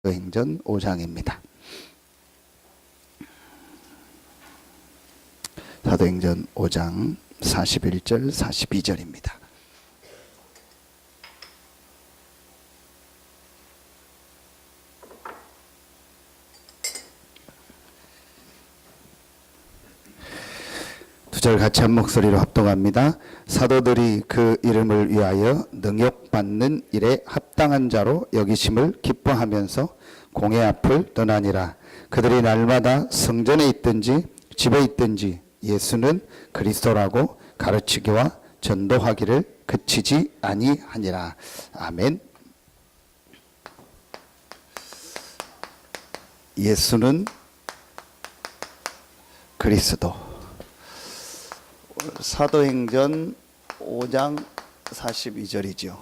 사도행전 5장입니다. 사도행전 5장 41절 42절입니다. 두 절 같이 한 목소리로 합동합니다. 사도들이 그 이름을 위하여 능욕받는 일에 합당한 자로 여기심을 기뻐하면서 공회 앞을 떠나니라. 그들이 날마다 성전에 있든지 집에 있든지 예수는 그리스도라고 가르치기와 전도하기를 그치지 아니하니라. 아멘. 예수는 그리스도. 사도행전 5장 42절이죠.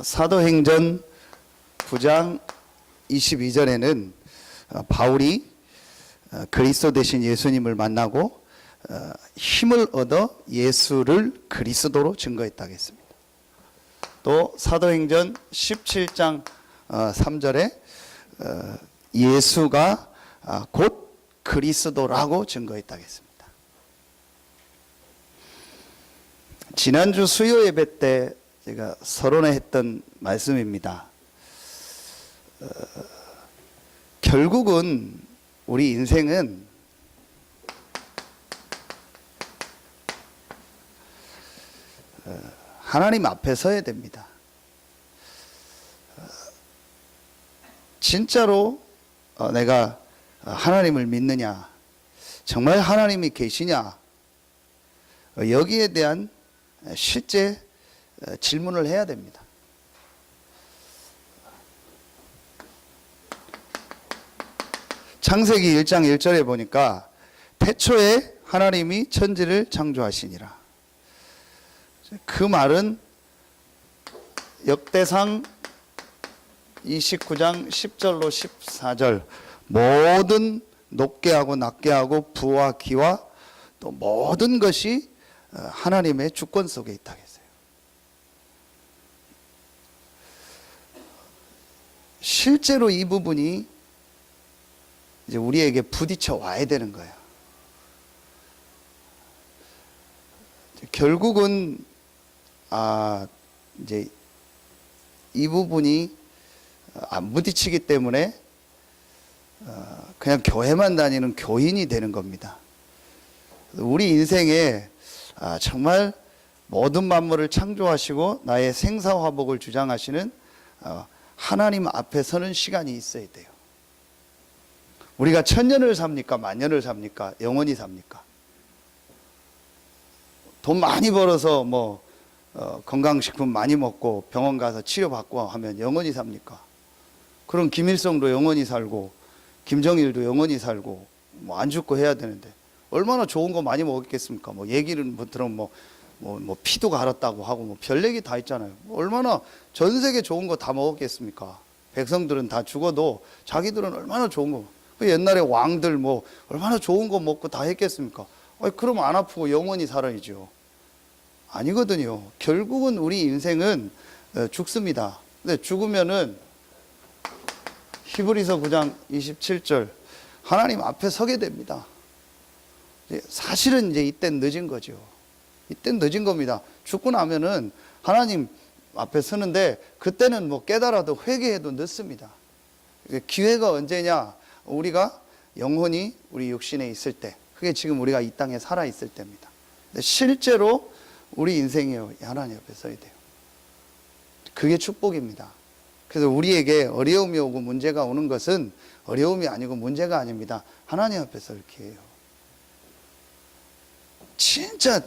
사도행전 9장 22절에는 바울이 그리스도 대신 예수님을 만나고 힘을 얻어 예수를 그리스도로 증거했다고 했습니다. 또 사도행전 17장 3절에 예수가 곧 그리스도라고 증거했다고 했습니다. 지난주 수요 예배 때 제가 서론에 했던 말씀입니다. 결국은 우리 인생은 하나님 앞에 서야 됩니다. 진짜로 내가 하나님을 믿느냐, 정말 하나님이 계시냐, 여기에 대한 실제 질문을 해야 됩니다. 창세기 1장 1절에 보니까 태초에 하나님이 천지를 창조하시니라. 그 말은 역대상 29장 10절로 14절 모든 높게 하고 낮게 하고 부와 기와 또 모든 것이 하나님의 주권 속에 있다고 했어요. 실제로 이 부분이 이제 우리에게 부딪혀 와야 되는 거예요. 결국은 이제 이 부분이 안 부딪히기 때문에 그냥 교회만 다니는 교인이 되는 겁니다. 우리 인생에 정말 모든 만물을 창조하시고 나의 생사화복을 주장하시는 하나님 앞에 서는 시간이 있어야 돼요. 우리가 천년을 삽니까? 만년을 삽니까? 영원히 삽니까? 돈 많이 벌어서 건강식품 많이 먹고 병원 가서 치료받고 하면 영원히 삽니까? 그럼 김일성도 영원히 살고 김정일도 영원히 살고 안 죽고 해야 되는데 얼마나 좋은 거 많이 먹었겠습니까? 얘기를 들으면 피도 갈았다고 하고 별 얘기 다 있잖아요. 얼마나 전 세계 좋은 거 다 먹었겠습니까? 백성들은 다 죽어도 자기들은 얼마나 좋은 거. 옛날에 왕들 얼마나 좋은 거 먹고 다 했겠습니까? 그럼 안 아프고 영원히 살아야죠. 아니거든요. 결국은 우리 인생은 죽습니다. 근데 죽으면은 히브리서 9장 27절 하나님 앞에 서게 됩니다. 사실은 이제 이땐 늦은 거죠. 이땐 늦은 겁니다. 죽고 나면은 하나님 앞에 서는데 그때는 깨달아도 회개해도 늦습니다. 기회가 언제냐? 우리가 영혼이 우리 육신에 있을 때, 그게 지금 우리가 이 땅에 살아 있을 때입니다. 근데 실제로 우리 인생이 하나님 앞에 서야 돼요. 그게 축복입니다. 그래서 우리에게 어려움이 오고 문제가 오는 것은 어려움이 아니고 문제가 아닙니다. 하나님 앞에 설 기회예요. 진짜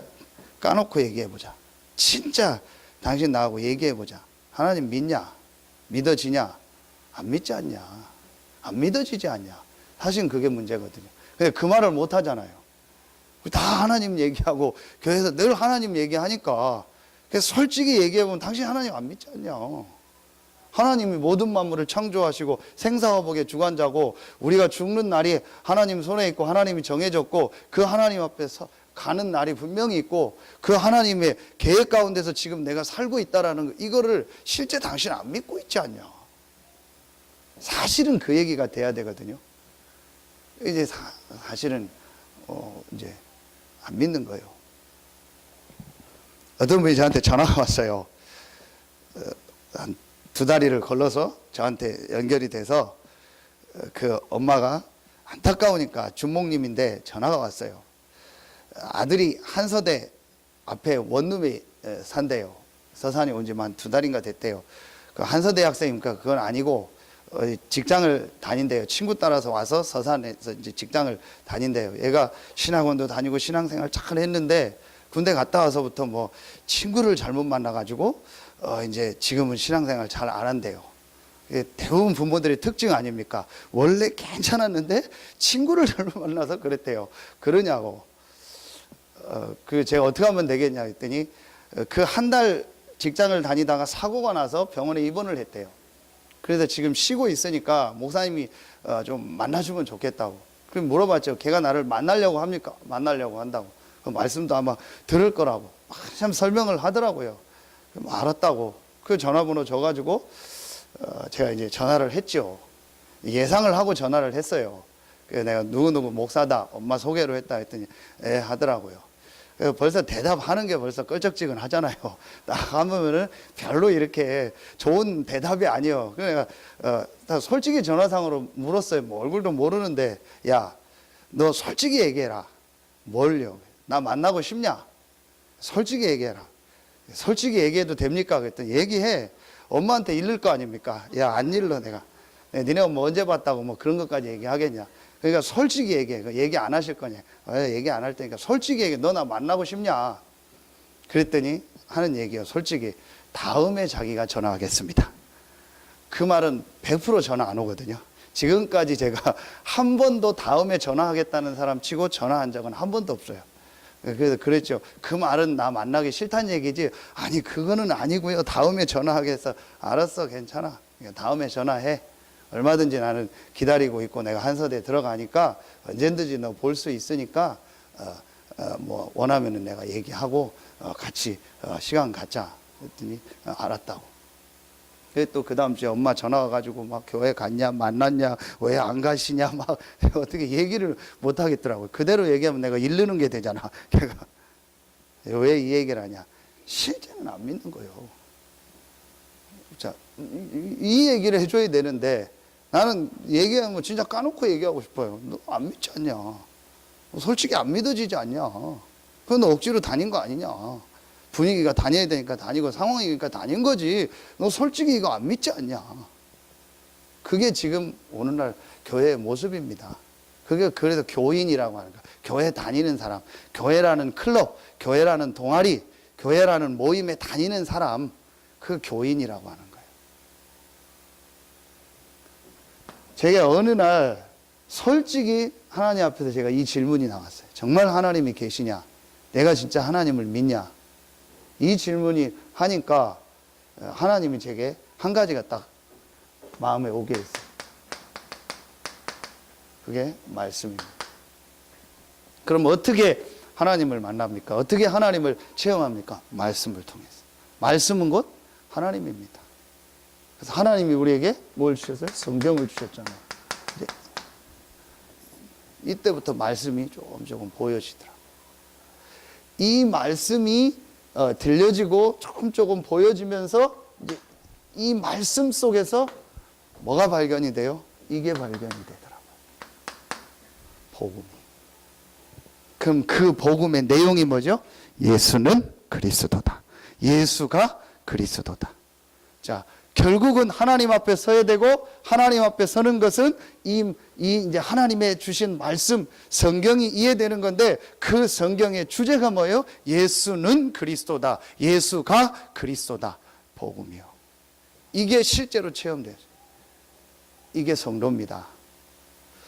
까놓고 얘기해보자. 진짜 당신 나하고 얘기해보자. 하나님 믿냐? 믿어지냐? 안 믿지 않냐? 안 믿어지지 않냐? 사실은 그게 문제거든요. 근데 그 말을 못 하잖아요. 다 하나님 얘기하고 교회에서 늘 하나님 얘기하니까 그래서 솔직히 얘기해보면 당신 하나님 안 믿지 않냐? 하나님이 모든 만물을 창조하시고 생사화복의 주관자고 우리가 죽는 날이 하나님 손에 있고 하나님이 정해졌고 그 하나님 앞에서 가는 날이 분명히 있고 그 하나님의 계획 가운데서 지금 내가 살고 있다라는 거, 이거를 실제 당신 안 믿고 있지 않냐? 사실은 그 얘기가 돼야 되거든요. 이제 사실은 이제 안 믿는 거예요. 어떤 분이 저한테 전화가 왔어요. 한 2다리를 걸러서 저한테 연결이 돼서 그 엄마가 안타까우니까 준목님인데 전화가 왔어요. 아들이 한서대 앞에 원룸에 산대요. 서산이 온 지만 2달인가 됐대요. 그 한서대 학생이니까 그건 아니고 직장을 다닌대요. 친구 따라서 와서 서산에서 이제 직장을 다닌대요. 얘가 신학원도 다니고 신앙생활 잘 했는데 군대 갔다 와서부터 뭐 친구를 잘못 만나가지고 이제 지금은 신앙생활 잘 안 한대요. 대부분 부모들의 특징 아닙니까? 원래 괜찮았는데 친구를 잘못 만나서 그랬대요. 그러냐고. 그 제가 어떻게 하면 되겠냐 했더니 그 한 달 직장을 다니다가 사고가 나서 병원에 입원을 했대요. 그래서 지금 쉬고 있으니까 목사님이 좀 만나주면 좋겠다고. 그럼 물어봤죠. 걔가 나를 만나려고 합니까? 만나려고 한다고. 그 말씀도 아마 들을 거라고. 참 설명을 하더라고요. 그럼 알았다고. 그 전화번호 줘가지고 제가 이제 전화를 했죠. 예상을 하고 전화를 했어요. 그래서 내가 누구누구 목사다. 엄마 소개로 했다 했더니 하더라고요. 벌써 대답하는 게 벌써 껄쩍지근 하잖아요. 나가면은 별로 이렇게 좋은 대답이 아니에요. 그러니까 다 솔직히 전화상으로 물었어요. 뭐 얼굴도 모르는데, 야, 너 솔직히 얘기해라. 뭘요? 나 만나고 싶냐? 솔직히 얘기해라. 솔직히 얘기해도 됩니까? 그랬더니 얘기해. 엄마한테 잃을 거 아닙니까? 야, 안 잃러 내가. 니네 엄마 언제 봤다고 뭐 그런 것까지 얘기하겠냐? 그러니까 솔직히 얘기해. 얘기 안 하실 거냐? 얘기 안 할 테니까 솔직히 얘기해. 너 나 만나고 싶냐? 그랬더니 하는 얘기요. 솔직히 다음에 자기가 전화하겠습니다. 그 말은 100% 전화 안 오거든요. 지금까지 제가 한 번도 다음에 전화하겠다는 사람 치고 전화한 적은 한 번도 없어요. 그래서 그랬죠. 그 말은 나 만나기 싫다는 얘기지. 아니 그거는 아니고요. 다음에 전화하겠어. 알았어, 괜찮아. 다음에 전화해. 얼마든지 나는 기다리고 있고 내가 한서대에 들어가니까 언제든지 너 볼 수 있으니까 뭐 원하면은 내가 얘기하고 같이 시간 갖자. 그랬더니 알았다고. 또 그 다음 주에 엄마 전화 와가지고 막 교회 갔냐 만났냐 왜 안 가시냐 막 어떻게 얘기를 못 하겠더라고요. 그대로 얘기하면 내가 잃는 게 되잖아. 걔가 왜 이 얘기를 하냐? 실제는 안 믿는 거예요. 자, 이 얘기를 해줘야 되는데 나는 얘기하는 거 진짜 까놓고 얘기하고 싶어요. 너 안 믿지 않냐? 너 솔직히 안 믿어지지 않냐? 그건 너 억지로 다닌 거 아니냐? 분위기가 다녀야 되니까 다니고 상황이니까 다닌 거지. 너 솔직히 이거 안 믿지 않냐? 그게 지금 오늘날 교회의 모습입니다. 그게 그래서 교인이라고 하는 거야. 교회 다니는 사람, 교회라는 클럽, 교회라는 동아리, 교회라는 모임에 다니는 사람, 그 교인이라고 하는 거예요. 제가 어느 날 솔직히 하나님 앞에서 제가 이 질문이 나왔어요. 정말 하나님이 계시냐? 내가 진짜 하나님을 믿냐? 이 질문이 하니까 하나님이 제게 한 가지가 딱 마음에 오게 했어요. 그게 말씀입니다. 그럼 어떻게 하나님을 만납니까? 어떻게 하나님을 체험합니까? 말씀을 통해서. 말씀은 곧 하나님입니다. 그래서 하나님이 우리에게 뭘 주셨어요? 성경을 주셨잖아요. 이때부터 말씀이 조금 보여지더라고요. 이 말씀이 들려지고 조금 보여지면서 이제 이 말씀 속에서 뭐가 발견이 돼요? 이게 발견이 되더라고요. 복음이. 그럼 그 복음의 내용이 뭐죠? 예수는 그리스도다. 예수가 그리스도다. 자, 결국은 하나님 앞에 서야 되고 하나님 앞에 서는 것은 이제 하나님의 주신 말씀, 성경이 이해되는 건데 그 성경의 주제가 뭐예요? 예수는 그리스도다. 예수가 그리스도다. 복음이요. 이게 실제로 체험돼요. 이게 성도입니다.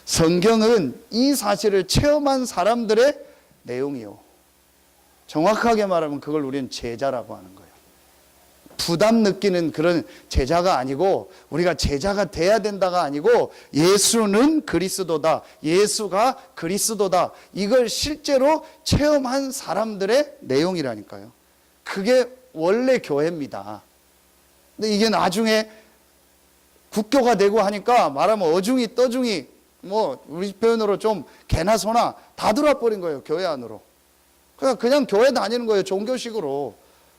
성경은 이 사실을 체험한 사람들의 내용이요. 정확하게 말하면 그걸 우리는 제자라고 하는 거예요. 부담 느끼는 그런 제자가 아니고 우리가 제자가 돼야 된다가 아니고 예수는 그리스도다. 예수가 그리스도다. 이걸 실제로 체험한 사람들의 내용이라니까요. 그게 원래 교회입니다. 근데 이게 나중에 국교가 되고 하니까 말하면 어중이 떠중이 뭐 우리 표현으로 좀 개나 소나 다 들어와 버린 거예요. 교회 안으로. 그냥 교회 다니는 거예요. 종교식으로.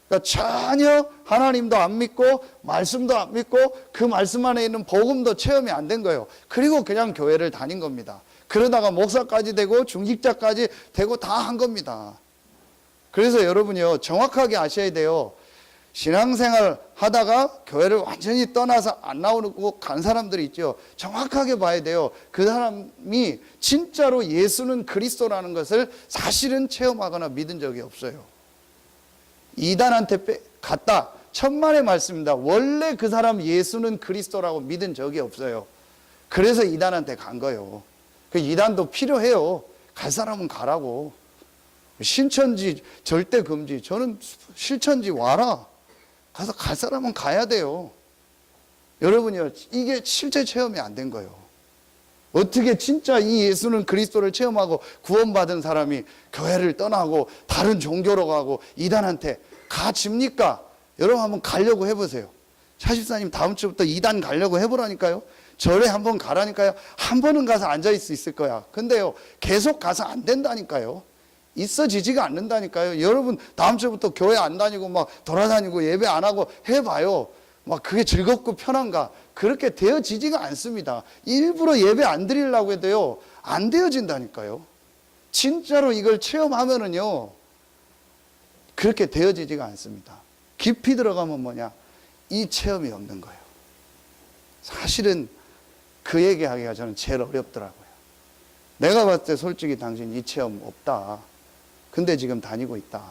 그러니까 전혀 하나님도 안 믿고 말씀도 안 믿고 그 말씀 안에 있는 복음도 체험이 안 된 거예요. 그리고 그냥 교회를 다닌 겁니다. 그러다가 목사까지 되고 중직자까지 되고 다 한 겁니다. 그래서 여러분이요, 정확하게 아셔야 돼요. 신앙생활 하다가 교회를 완전히 떠나서 안 나오고 간 사람들이 있죠. 정확하게 봐야 돼요. 그 사람이 진짜로 예수는 그리스도라는 것을 사실은 체험하거나 믿은 적이 없어요. 이단한테 갔다. 천만의 말씀입니다. 원래 그 사람 예수는 그리스도라고 믿은 적이 없어요. 그래서 이단한테 간 거예요. 그 이단도 필요해요. 갈 사람은 가라고. 신천지 절대 금지. 저는 실천지 와라. 가서 갈 사람은 가야 돼요. 여러분이요, 이게 실제 체험이 안 된 거예요. 어떻게 진짜 이 예수는 그리스도를 체험하고 구원받은 사람이 교회를 떠나고 다른 종교로 가고 이단한테 가집니까? 여러분 한번 가려고 해보세요. 차집사님 다음 주부터 이단 가려고 해보라니까요. 절에 한번 가라니까요. 한 번은 가서 앉아있을 수 있을 거야. 근데요, 계속 가서 안 된다니까요. 있어지지가 않는다니까요. 여러분 다음 주부터 교회 안 다니고 막 돌아다니고 예배 안 하고 해봐요. 막 그게 즐겁고 편한가? 그렇게 되어지지가 않습니다. 일부러 예배 안 드리려고 해도요, 안 되어진다니까요. 진짜로 이걸 체험하면은요, 그렇게 되어지지가 않습니다. 깊이 들어가면 뭐냐? 이 체험이 없는 거예요. 사실은 그 얘기하기가 저는 제일 어렵더라고요. 내가 봤을 때 솔직히 당신 이 체험 없다. 근데 지금 다니고 있다.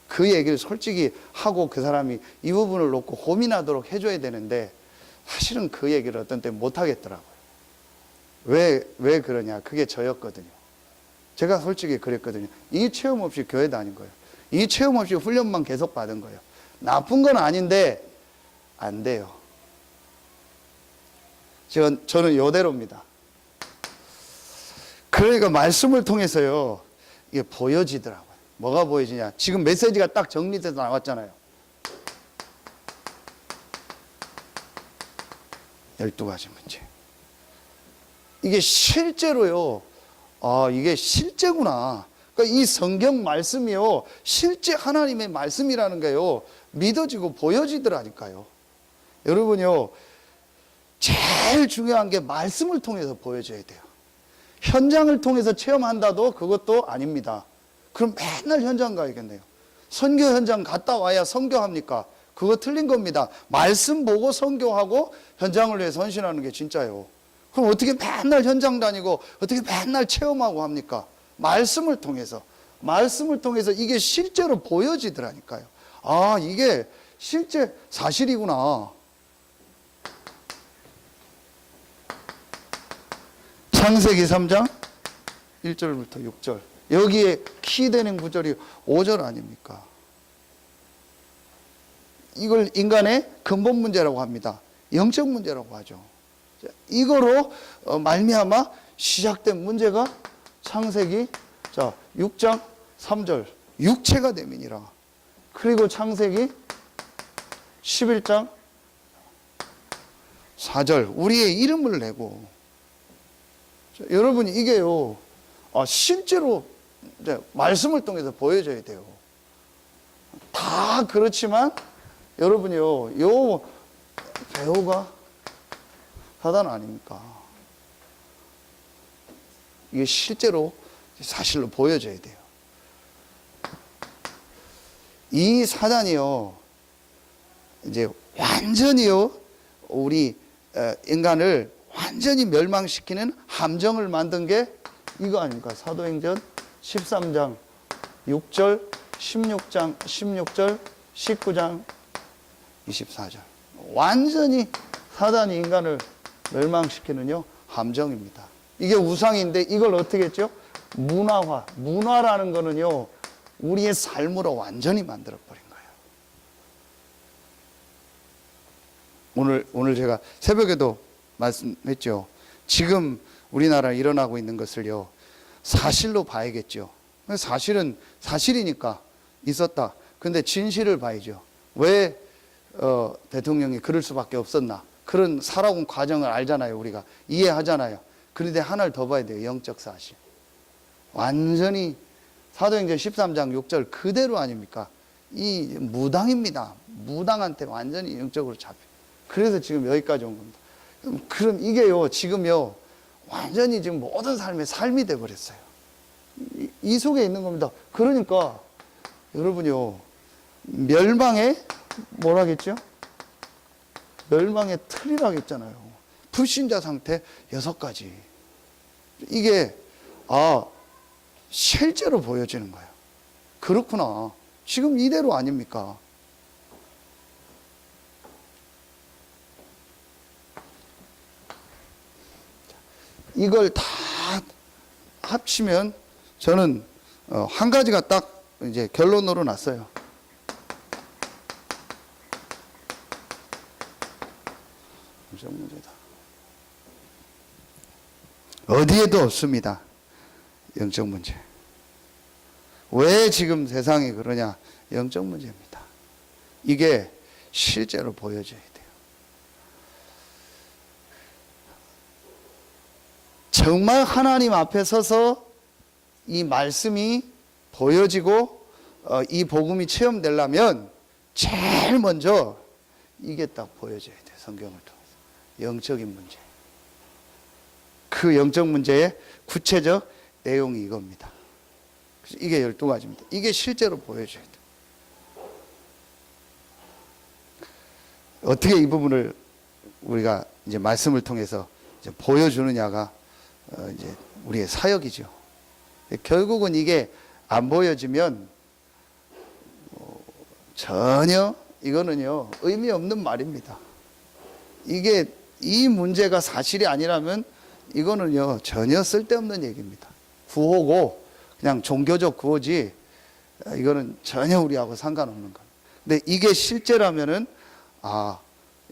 그 얘기를 솔직히 하고 그 사람이 이 부분을 놓고 고민하도록 해줘야 되는데 사실은 그 얘기를 어떤 때 못 하겠더라고요. 왜 그러냐? 그게 저였거든요. 제가 솔직히 그랬거든요. 이 체험 없이 교회 다닌 거예요. 이 체험 없이 훈련만 계속 받은 거예요. 나쁜 건 아닌데 안 돼요. 저는 이대로입니다. 그러니까 말씀을 통해서요, 이게 보여지더라고요. 뭐가 보여지냐? 지금 메시지가 딱 정리돼서 나왔잖아요. 12가지 문제. 이게 실제로요, 이게 실제구나. 그러니까 이 성경 말씀이요, 실제 하나님의 말씀이라는 거요, 믿어지고 보여지더라니까요. 여러분요, 제일 중요한 게 말씀을 통해서 보여줘야 돼요. 현장을 통해서 체험한다도 그것도 아닙니다. 그럼 맨날 현장 가야겠네요. 선교 현장 갔다 와야 선교합니까? 그거 틀린 겁니다. 말씀 보고 선교하고 현장을 위해서 헌신하는 게 진짜예요. 그럼 어떻게 맨날 현장 다니고 어떻게 맨날 체험하고 합니까? 말씀을 통해서 이게 실제로 보여지더라니까요. 아, 이게 실제 사실이구나. 창세기 3장 1절부터 6절. 여기에 키되는 구절이 5절 아닙니까? 이걸 인간의 근본 문제라고 합니다. 영적 문제라고 하죠. 이거로 말미암아 시작된 문제가 창세기 6장 3절 육체가 됨이니라. 그리고 창세기 11장 4절 우리의 이름을 내고. 여러분 이게요, 실제로 말씀을 통해서 보여줘야 돼요. 다 그렇지만 여러분이요, 요 배우가 사단 아닙니까? 이게 실제로 사실로 보여져야 돼요. 이 사단이요, 이제 완전히요, 우리 인간을 완전히 멸망시키는 함정을 만든 게 이거 아닙니까? 사도행전 13장 6절, 16절, 19장 24절. 완전히 사단이 인간을 멸망시키는요, 함정입니다. 이게 우상인데 이걸 어떻게 했죠? 문화화. 문화라는 거는요, 우리의 삶으로 완전히 만들어버린 거예요. 오늘 제가 새벽에도 말씀했죠. 지금 우리나라에 일어나고 있는 것을요, 사실로 봐야겠죠. 사실은 사실이니까 있었다. 근데 진실을 봐야죠. 왜 대통령이 그럴 수밖에 없었나? 그런 살아온 과정을 알잖아요. 우리가 이해하잖아요. 그런데 하나를 더 봐야 돼요. 영적 사실. 완전히 사도행전 13장 6절 그대로 아닙니까? 이 무당입니다. 무당한테 완전히 영적으로 잡혀. 그래서 지금 여기까지 온 겁니다. 그럼 이게요, 지금요, 완전히 지금 모든 삶의 삶이 돼버렸어요. 이 속에 있는 겁니다. 그러니까 여러분요, 멸망의 뭐라겠죠? 멸망의 틀이라겠잖아요. 불신자 상태 6가지. 이게 실제로 보여지는 거예요. 그렇구나. 지금 이대로 아닙니까? 이걸 다 합치면 저는 한 가지가 딱 이제 결론으로 났어요. 영적 문제다. 어디에도 없습니다. 영적 문제. 왜 지금 세상이 그러냐? 영적 문제입니다. 이게 실제로 보여져야 돼요. 정말 하나님 앞에 서서 이 말씀이 보여지고 이 복음이 체험되려면 제일 먼저 이게 딱 보여져야 돼요. 성경을 통해서. 영적인 문제. 그 영적 문제의 구체적 내용이 이겁니다. 이게 12가지입니다. 이게 실제로 보여줘야 돼요. 어떻게 이 부분을 우리가 이제 말씀을 통해서 이제 보여주느냐가 이제 우리의 사역이죠. 결국은 이게 안 보여지면 전혀 이거는요 의미 없는 말입니다. 이게 이 문제가 사실이 아니라면 이거는요 전혀 쓸데없는 얘기입니다. 구호고 그냥 종교적 구호지 이거는 전혀 우리하고 상관없는 거예요. 근데 이게 실제라면은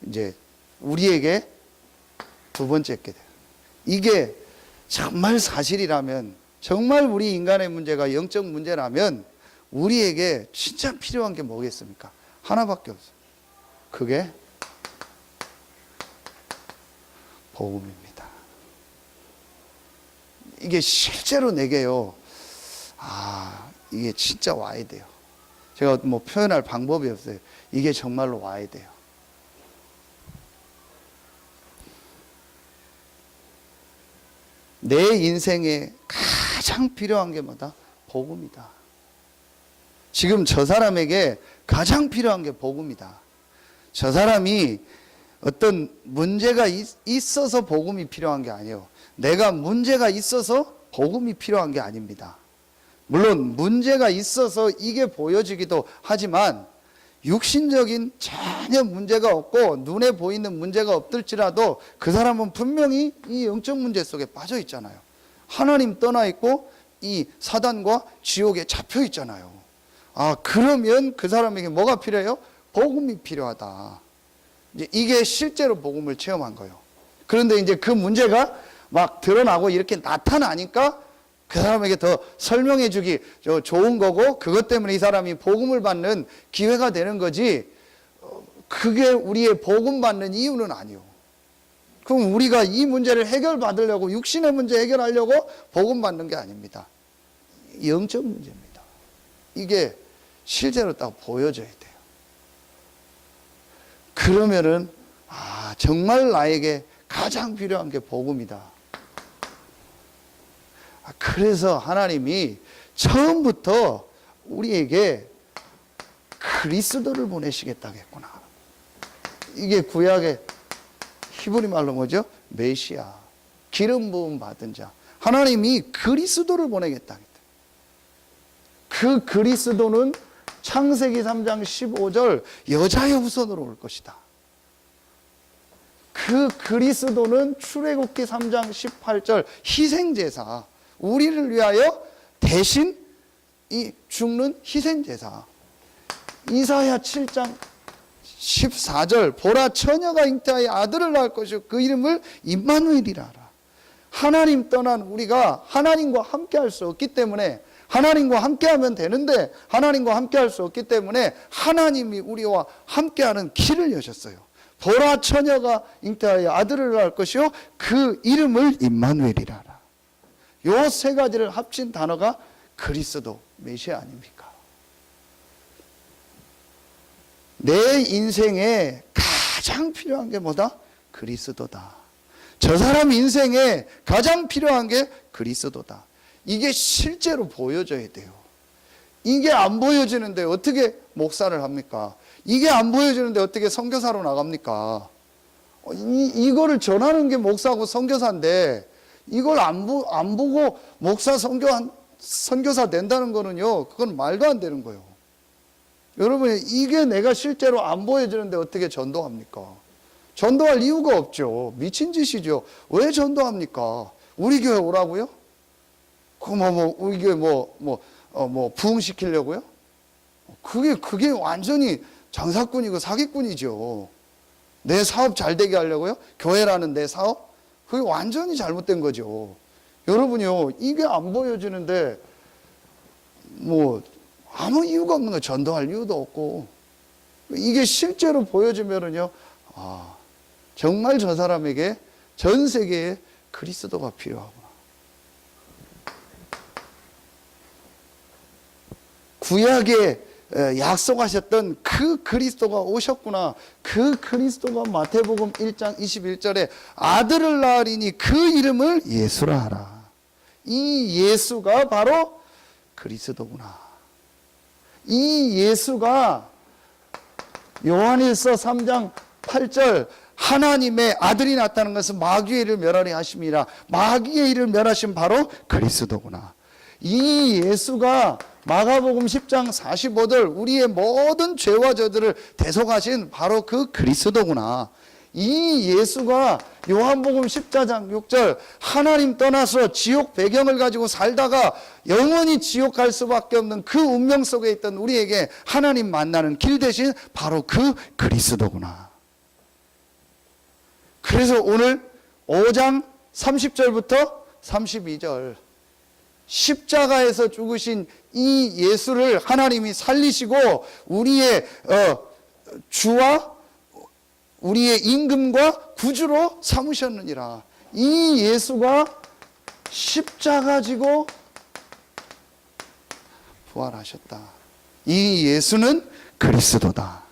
이제 우리에게 두 번째 게 돼요. 이게 정말 사실이라면, 정말 우리 인간의 문제가 영적 문제라면 우리에게 진짜 필요한 게 뭐겠습니까? 하나밖에 없어요. 그게 복음입니다. 이게 실제로 내게요, 이게 진짜 와야 돼요. 제가 뭐 표현할 방법이 없어요. 이게 정말로 와야 돼요. 내 인생에 가장 필요한 게 뭐다? 복음이다. 지금 저 사람에게 가장 필요한 게 복음이다. 저 사람이 어떤 문제가 있어서 복음이 필요한 게 아니에요. 내가 문제가 있어서 복음이 필요한 게 아닙니다. 물론 문제가 있어서 이게 보여지기도 하지만 육신적인 전혀 문제가 없고 눈에 보이는 문제가 없을지라도 그 사람은 분명히 이 영적 문제 속에 빠져 있잖아요. 하나님 떠나 있고 이 사단과 지옥에 잡혀 있잖아요. 그러면 그 사람에게 뭐가 필요해요? 복음이 필요하다. 이제 이게 실제로 복음을 체험한 거예요. 그런데 이제 그 문제가 막 드러나고 이렇게 나타나니까 그 사람에게 더 설명해 주기 좋은 거고, 그것 때문에 이 사람이 복음을 받는 기회가 되는 거지, 그게 우리의 복음 받는 이유는 아니요. 그럼 우리가 이 문제를 해결받으려고, 육신의 문제 해결하려고 복음 받는 게 아닙니다. 영적 문제입니다. 이게 실제로 딱 보여져야 돼요. 그러면은 정말 나에게 가장 필요한 게 복음이다. 그래서 하나님이 처음부터 우리에게 그리스도를 보내시겠다겠구나. 이게 구약의 히브리 말로 뭐죠? 메시아, 기름 부음 받은 자. 하나님이 그리스도를 보내겠다. 그 그리스도는 창세기 3장 15절 여자의 후손으로 올 것이다. 그 그리스도는 출애굽기 3장 18절 희생제사, 우리를 위하여 대신 이 죽는 희생제사. 이사야 7장 14절 보라 처녀가 잉태하여 아들을 낳을 것이요 그 이름을 임마누엘이라 하라. 하나님 떠난 우리가 하나님과 함께 할 수 없기 때문에, 하나님과 함께 하면 되는데 하나님과 함께 할 수 없기 때문에 하나님이 우리와 함께 하는 길을 여셨어요. 보라 처녀가 잉태하여 아들을 낳을 것이요 그 이름을 임마누엘이라 하라. 요 세 가지를 합친 단어가 그리스도 메시아 아닙니까? 내 인생에 가장 필요한 게 뭐다? 그리스도다. 저 사람 인생에 가장 필요한 게 그리스도다. 이게 실제로 보여져야 돼요. 이게 안 보여지는데 어떻게 목사를 합니까? 이게 안 보여지는데 어떻게 선교사로 나갑니까? 이거를 전하는 게 목사고 선교사인데 이걸 안 보고 목사 선교사 된다는 거는요, 그건 말도 안 되는 거예요. 여러분, 이게 내가 실제로 안 보여지는데 어떻게 전도합니까? 전도할 이유가 없죠. 미친 짓이죠. 왜 전도합니까? 우리 교회 오라고요? 우리 교회 부흥시키려고요? 그게 완전히 장사꾼이고 사기꾼이죠. 내 사업 잘 되게 하려고요? 교회라는 내 사업? 그게 완전히 잘못된 거죠. 여러분요, 이게 안 보여지는데 아무 이유가 없는 거예요. 전도할 이유도 없고. 이게 실제로 보여지면은요, 정말 저 사람에게 전 세계에 그리스도가 필요하구나. 구약에 약속하셨던 그 그리스도가 오셨구나. 그 그리스도가 마태복음 1장 21절에 아들을 낳으리니 그 이름을 예수라 하라. 이 예수가 바로 그리스도구나. 이 예수가 요한일서 3장 8절 하나님의 아들이 났다는 것은 마귀의 일을 멸하려 하심이라. 마귀의 일을 멸하신 바로 그리스도구나. 이 예수가 마가복음 10장 45절 우리의 모든 죄와 저들을 대속하신 바로 그 그리스도구나. 이 예수가 요한복음 14장 6절 하나님 떠나서 지옥 배경을 가지고 살다가 영원히 지옥 갈 수밖에 없는 그 운명 속에 있던 우리에게 하나님 만나는 길 대신 바로 그 그리스도구나. 그래서 오늘 5장 30절부터 32절 십자가에서 죽으신 이 예수를 하나님이 살리시고 우리의 주와 우리의 임금과 구주로 삼으셨느니라. 이 예수가 십자가 지고 부활하셨다. 이 예수는 그리스도다.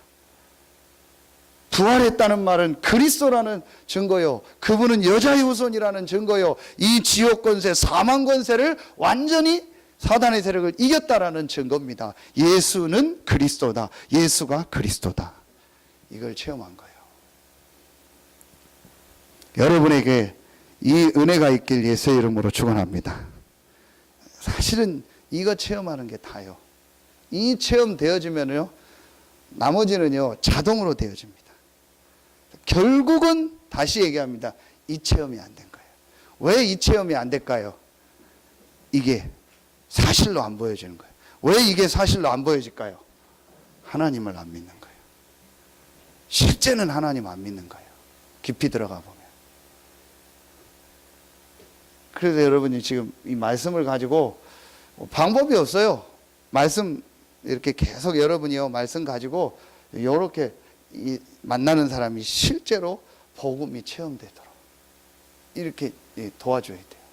부활했다는 말은 그리스도라는 증거요. 그분은 여자의 후손이라는 증거요. 이 지옥 권세, 사망 권세를 완전히 사단의 세력을 이겼다라는 증거입니다. 예수는 그리스도다. 예수가 그리스도다. 이걸 체험한 거예요. 여러분에게 이 은혜가 있길 예수의 이름으로 축원합니다. 사실은 이거 체험하는 게 다요. 이 체험 되어지면요, 나머지는요 자동으로 되어집니다. 결국은 다시 얘기합니다. 이 체험이 안 된 거예요. 왜 이 체험이 안 될까요? 이게 사실로 안 보여지는 거예요. 왜 이게 사실로 안 보여질까요? 하나님을 안 믿는 거예요. 실제는 하나님 안 믿는 거예요. 깊이 들어가 보면. 그래서 여러분이 지금 이 말씀을 가지고 방법이 없어요. 말씀 이렇게 계속 여러분이요 말씀 가지고 이렇게 만나는 사람이 실제로 복음이 체험되도록 이렇게 도와줘야 돼요.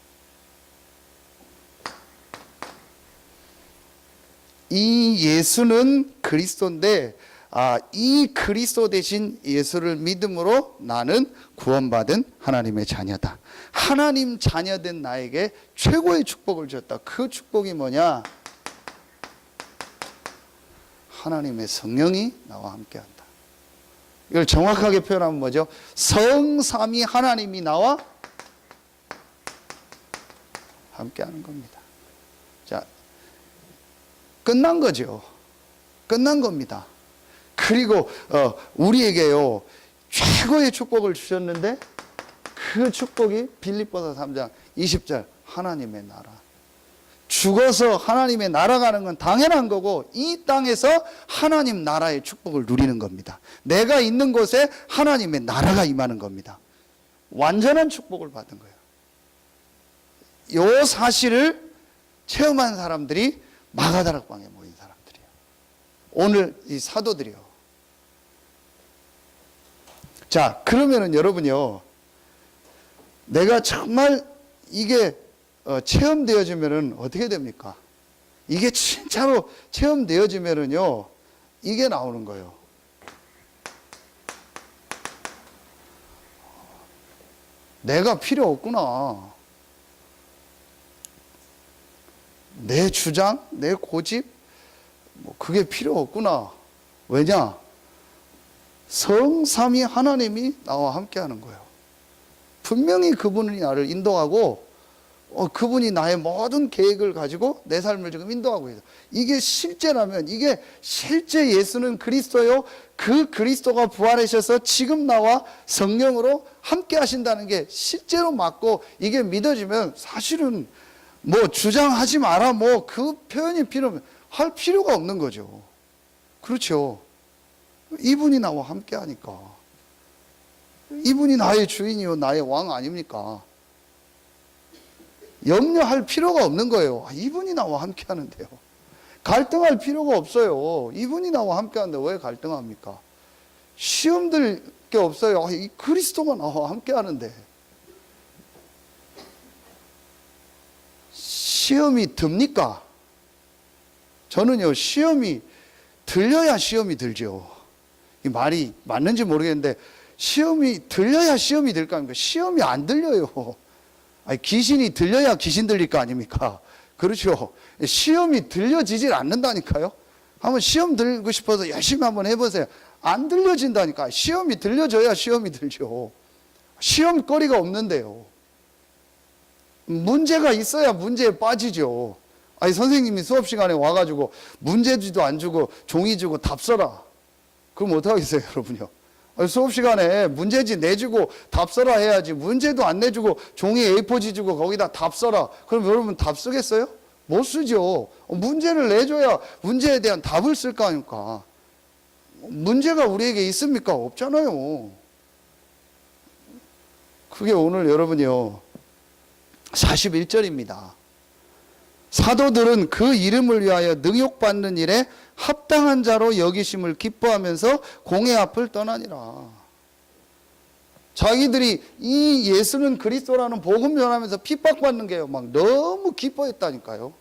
이 예수는 그리스도인데 이 그리스도 대신 예수를 믿음으로 나는 구원받은 하나님의 자녀다. 하나님 자녀된 나에게 최고의 축복을 줬다. 그 축복이 뭐냐? 하나님의 성령이 나와 함께한다. 이걸 정확하게 표현하면 뭐죠? 성삼위 하나님이 나와 함께하는 겁니다. 자, 끝난 거죠. 끝난 겁니다. 그리고 우리에게요 최고의 축복을 주셨는데 그 축복이 빌립보서 3장 20절 하나님의 나라. 죽어서 하나님의 나라 가는 건 당연한 거고 이 땅에서 하나님 나라의 축복을 누리는 겁니다. 내가 있는 곳에 하나님의 나라가 임하는 겁니다. 완전한 축복을 받은 거예요. 이 사실을 체험한 사람들이 마가다락방에 모인 사람들이에요. 오늘 이 사도들이요. 자, 그러면은 여러분요, 내가 정말 이게 체험되어지면은 어떻게 됩니까? 이게 진짜로 체험되어지면은요, 이게 나오는 거예요. 내가 필요 없구나. 내 주장, 내 고집, 뭐 그게 필요 없구나. 왜냐? 성삼위 하나님이 나와 함께 하는 거예요. 분명히 그분이 나를 인도하고 그분이 나의 모든 계획을 가지고 내 삶을 지금 인도하고 있어요. 이게 실제라면, 이게 실제 예수는 그리스도요, 그 그리스도가 부활하셔서 지금 나와 성령으로 함께 하신다는 게 실제로 맞고 이게 믿어지면 사실은 뭐 주장하지 마라, 뭐 그 표현이 할 필요가 없는 거죠. 그렇죠. 이분이 나와 함께 하니까. 이분이 나의 주인이요, 나의 왕 아닙니까? 염려할 필요가 없는 거예요. 이분이 나와 함께 하는데요. 갈등할 필요가 없어요. 이분이 나와 함께 하는데 왜 갈등합니까? 시험 들 게 없어요. 이 그리스도가 나와 함께 하는데. 시험이 듭니까? 저는요, 시험이 들려야 시험이 들죠. 이 말이 맞는지 모르겠는데, 시험이 들려야 시험이 될 거 아닙니까? 시험이 안 들려요. 아니, 귀신이 들려야 귀신 들릴 거 아닙니까? 그렇죠. 시험이 들려지질 않는다니까요. 한번 시험 들고 싶어서 열심히 한번 해보세요. 안 들려진다니까. 시험이 들려져야 시험이 들죠. 시험거리가 없는데요. 문제가 있어야 문제에 빠지죠. 아니, 선생님이 수업 시간에 와가지고 문제지도 안 주고 종이 주고 답 써라. 그럼 어떡하겠어요, 여러분요? 수업 시간에 문제지 내주고 답 써라 해야지. 문제도 안 내주고 종이 A4지 주고 거기다 답 써라. 그럼 여러분 답 쓰겠어요? 못 쓰죠. 문제를 내줘야 문제에 대한 답을 쓸 거 아닙니까? 문제가 우리에게 있습니까? 없잖아요. 그게 오늘 여러분이요, 41절입니다. 사도들은 그 이름을 위하여 능욕받는 일에 합당한 자로 여기심을 기뻐하면서 공회 앞을 떠나니라. 자기들이 이 예수는 그리스도라는 복음 전하면서 핍박받는 게요, 막 너무 기뻐했다니까요.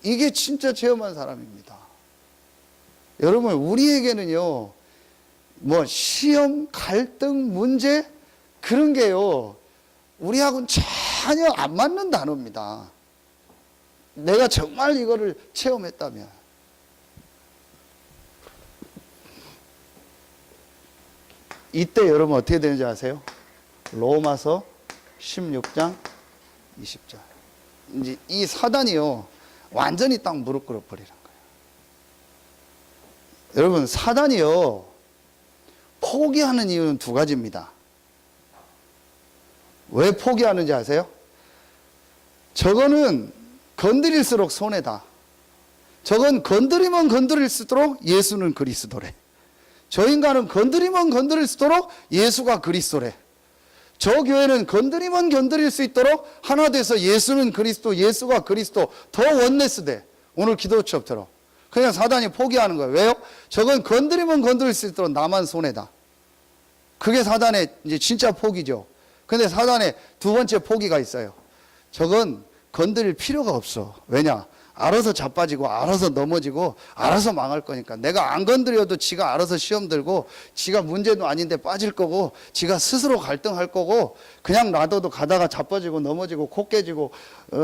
이게 진짜 체험한 사람입니다. 여러분, 우리에게는요, 뭐 시험, 갈등, 문제 그런 게요, 우리하고는 전혀 안 맞는 단어입니다. 내가 정말 이거를 체험했다면. 이때 여러분 어떻게 되는지 아세요? 로마서 16장 20절. 이제 이 사단이요, 완전히 딱 무릎 꿇어 버리는 거예요. 여러분, 사단이요, 포기하는 이유는 두 가지입니다. 왜 포기하는지 아세요? 저거는 건드릴수록 손해다. 저건 건드리면 건드릴수록 예수는 그리스도래. 저 인간은 건드리면 건드릴수록 예수가 그리스도래. 저 교회는 건드리면 건드릴 수 있도록 하나 돼서 예수는 그리스도, 예수가 그리스도, 더 원네스 돼. 오늘 기도 수업처럼. 그냥 사단이 포기하는 거예요. 왜요? 저건 건드리면 건드릴 수 있도록 나만 손해다. 그게 사단의 이제 진짜 포기죠. 근데 사단의 두 번째 포기가 있어요. 저건 건드릴 필요가 없어. 왜냐? 알아서 자빠지고 알아서 넘어지고 알아서 망할 거니까. 내가 안 건드려도 지가 알아서 시험 들고 지가 문제도 아닌데 빠질 거고 지가 스스로 갈등할 거고 그냥 놔둬도 가다가 자빠지고 넘어지고 코 깨지고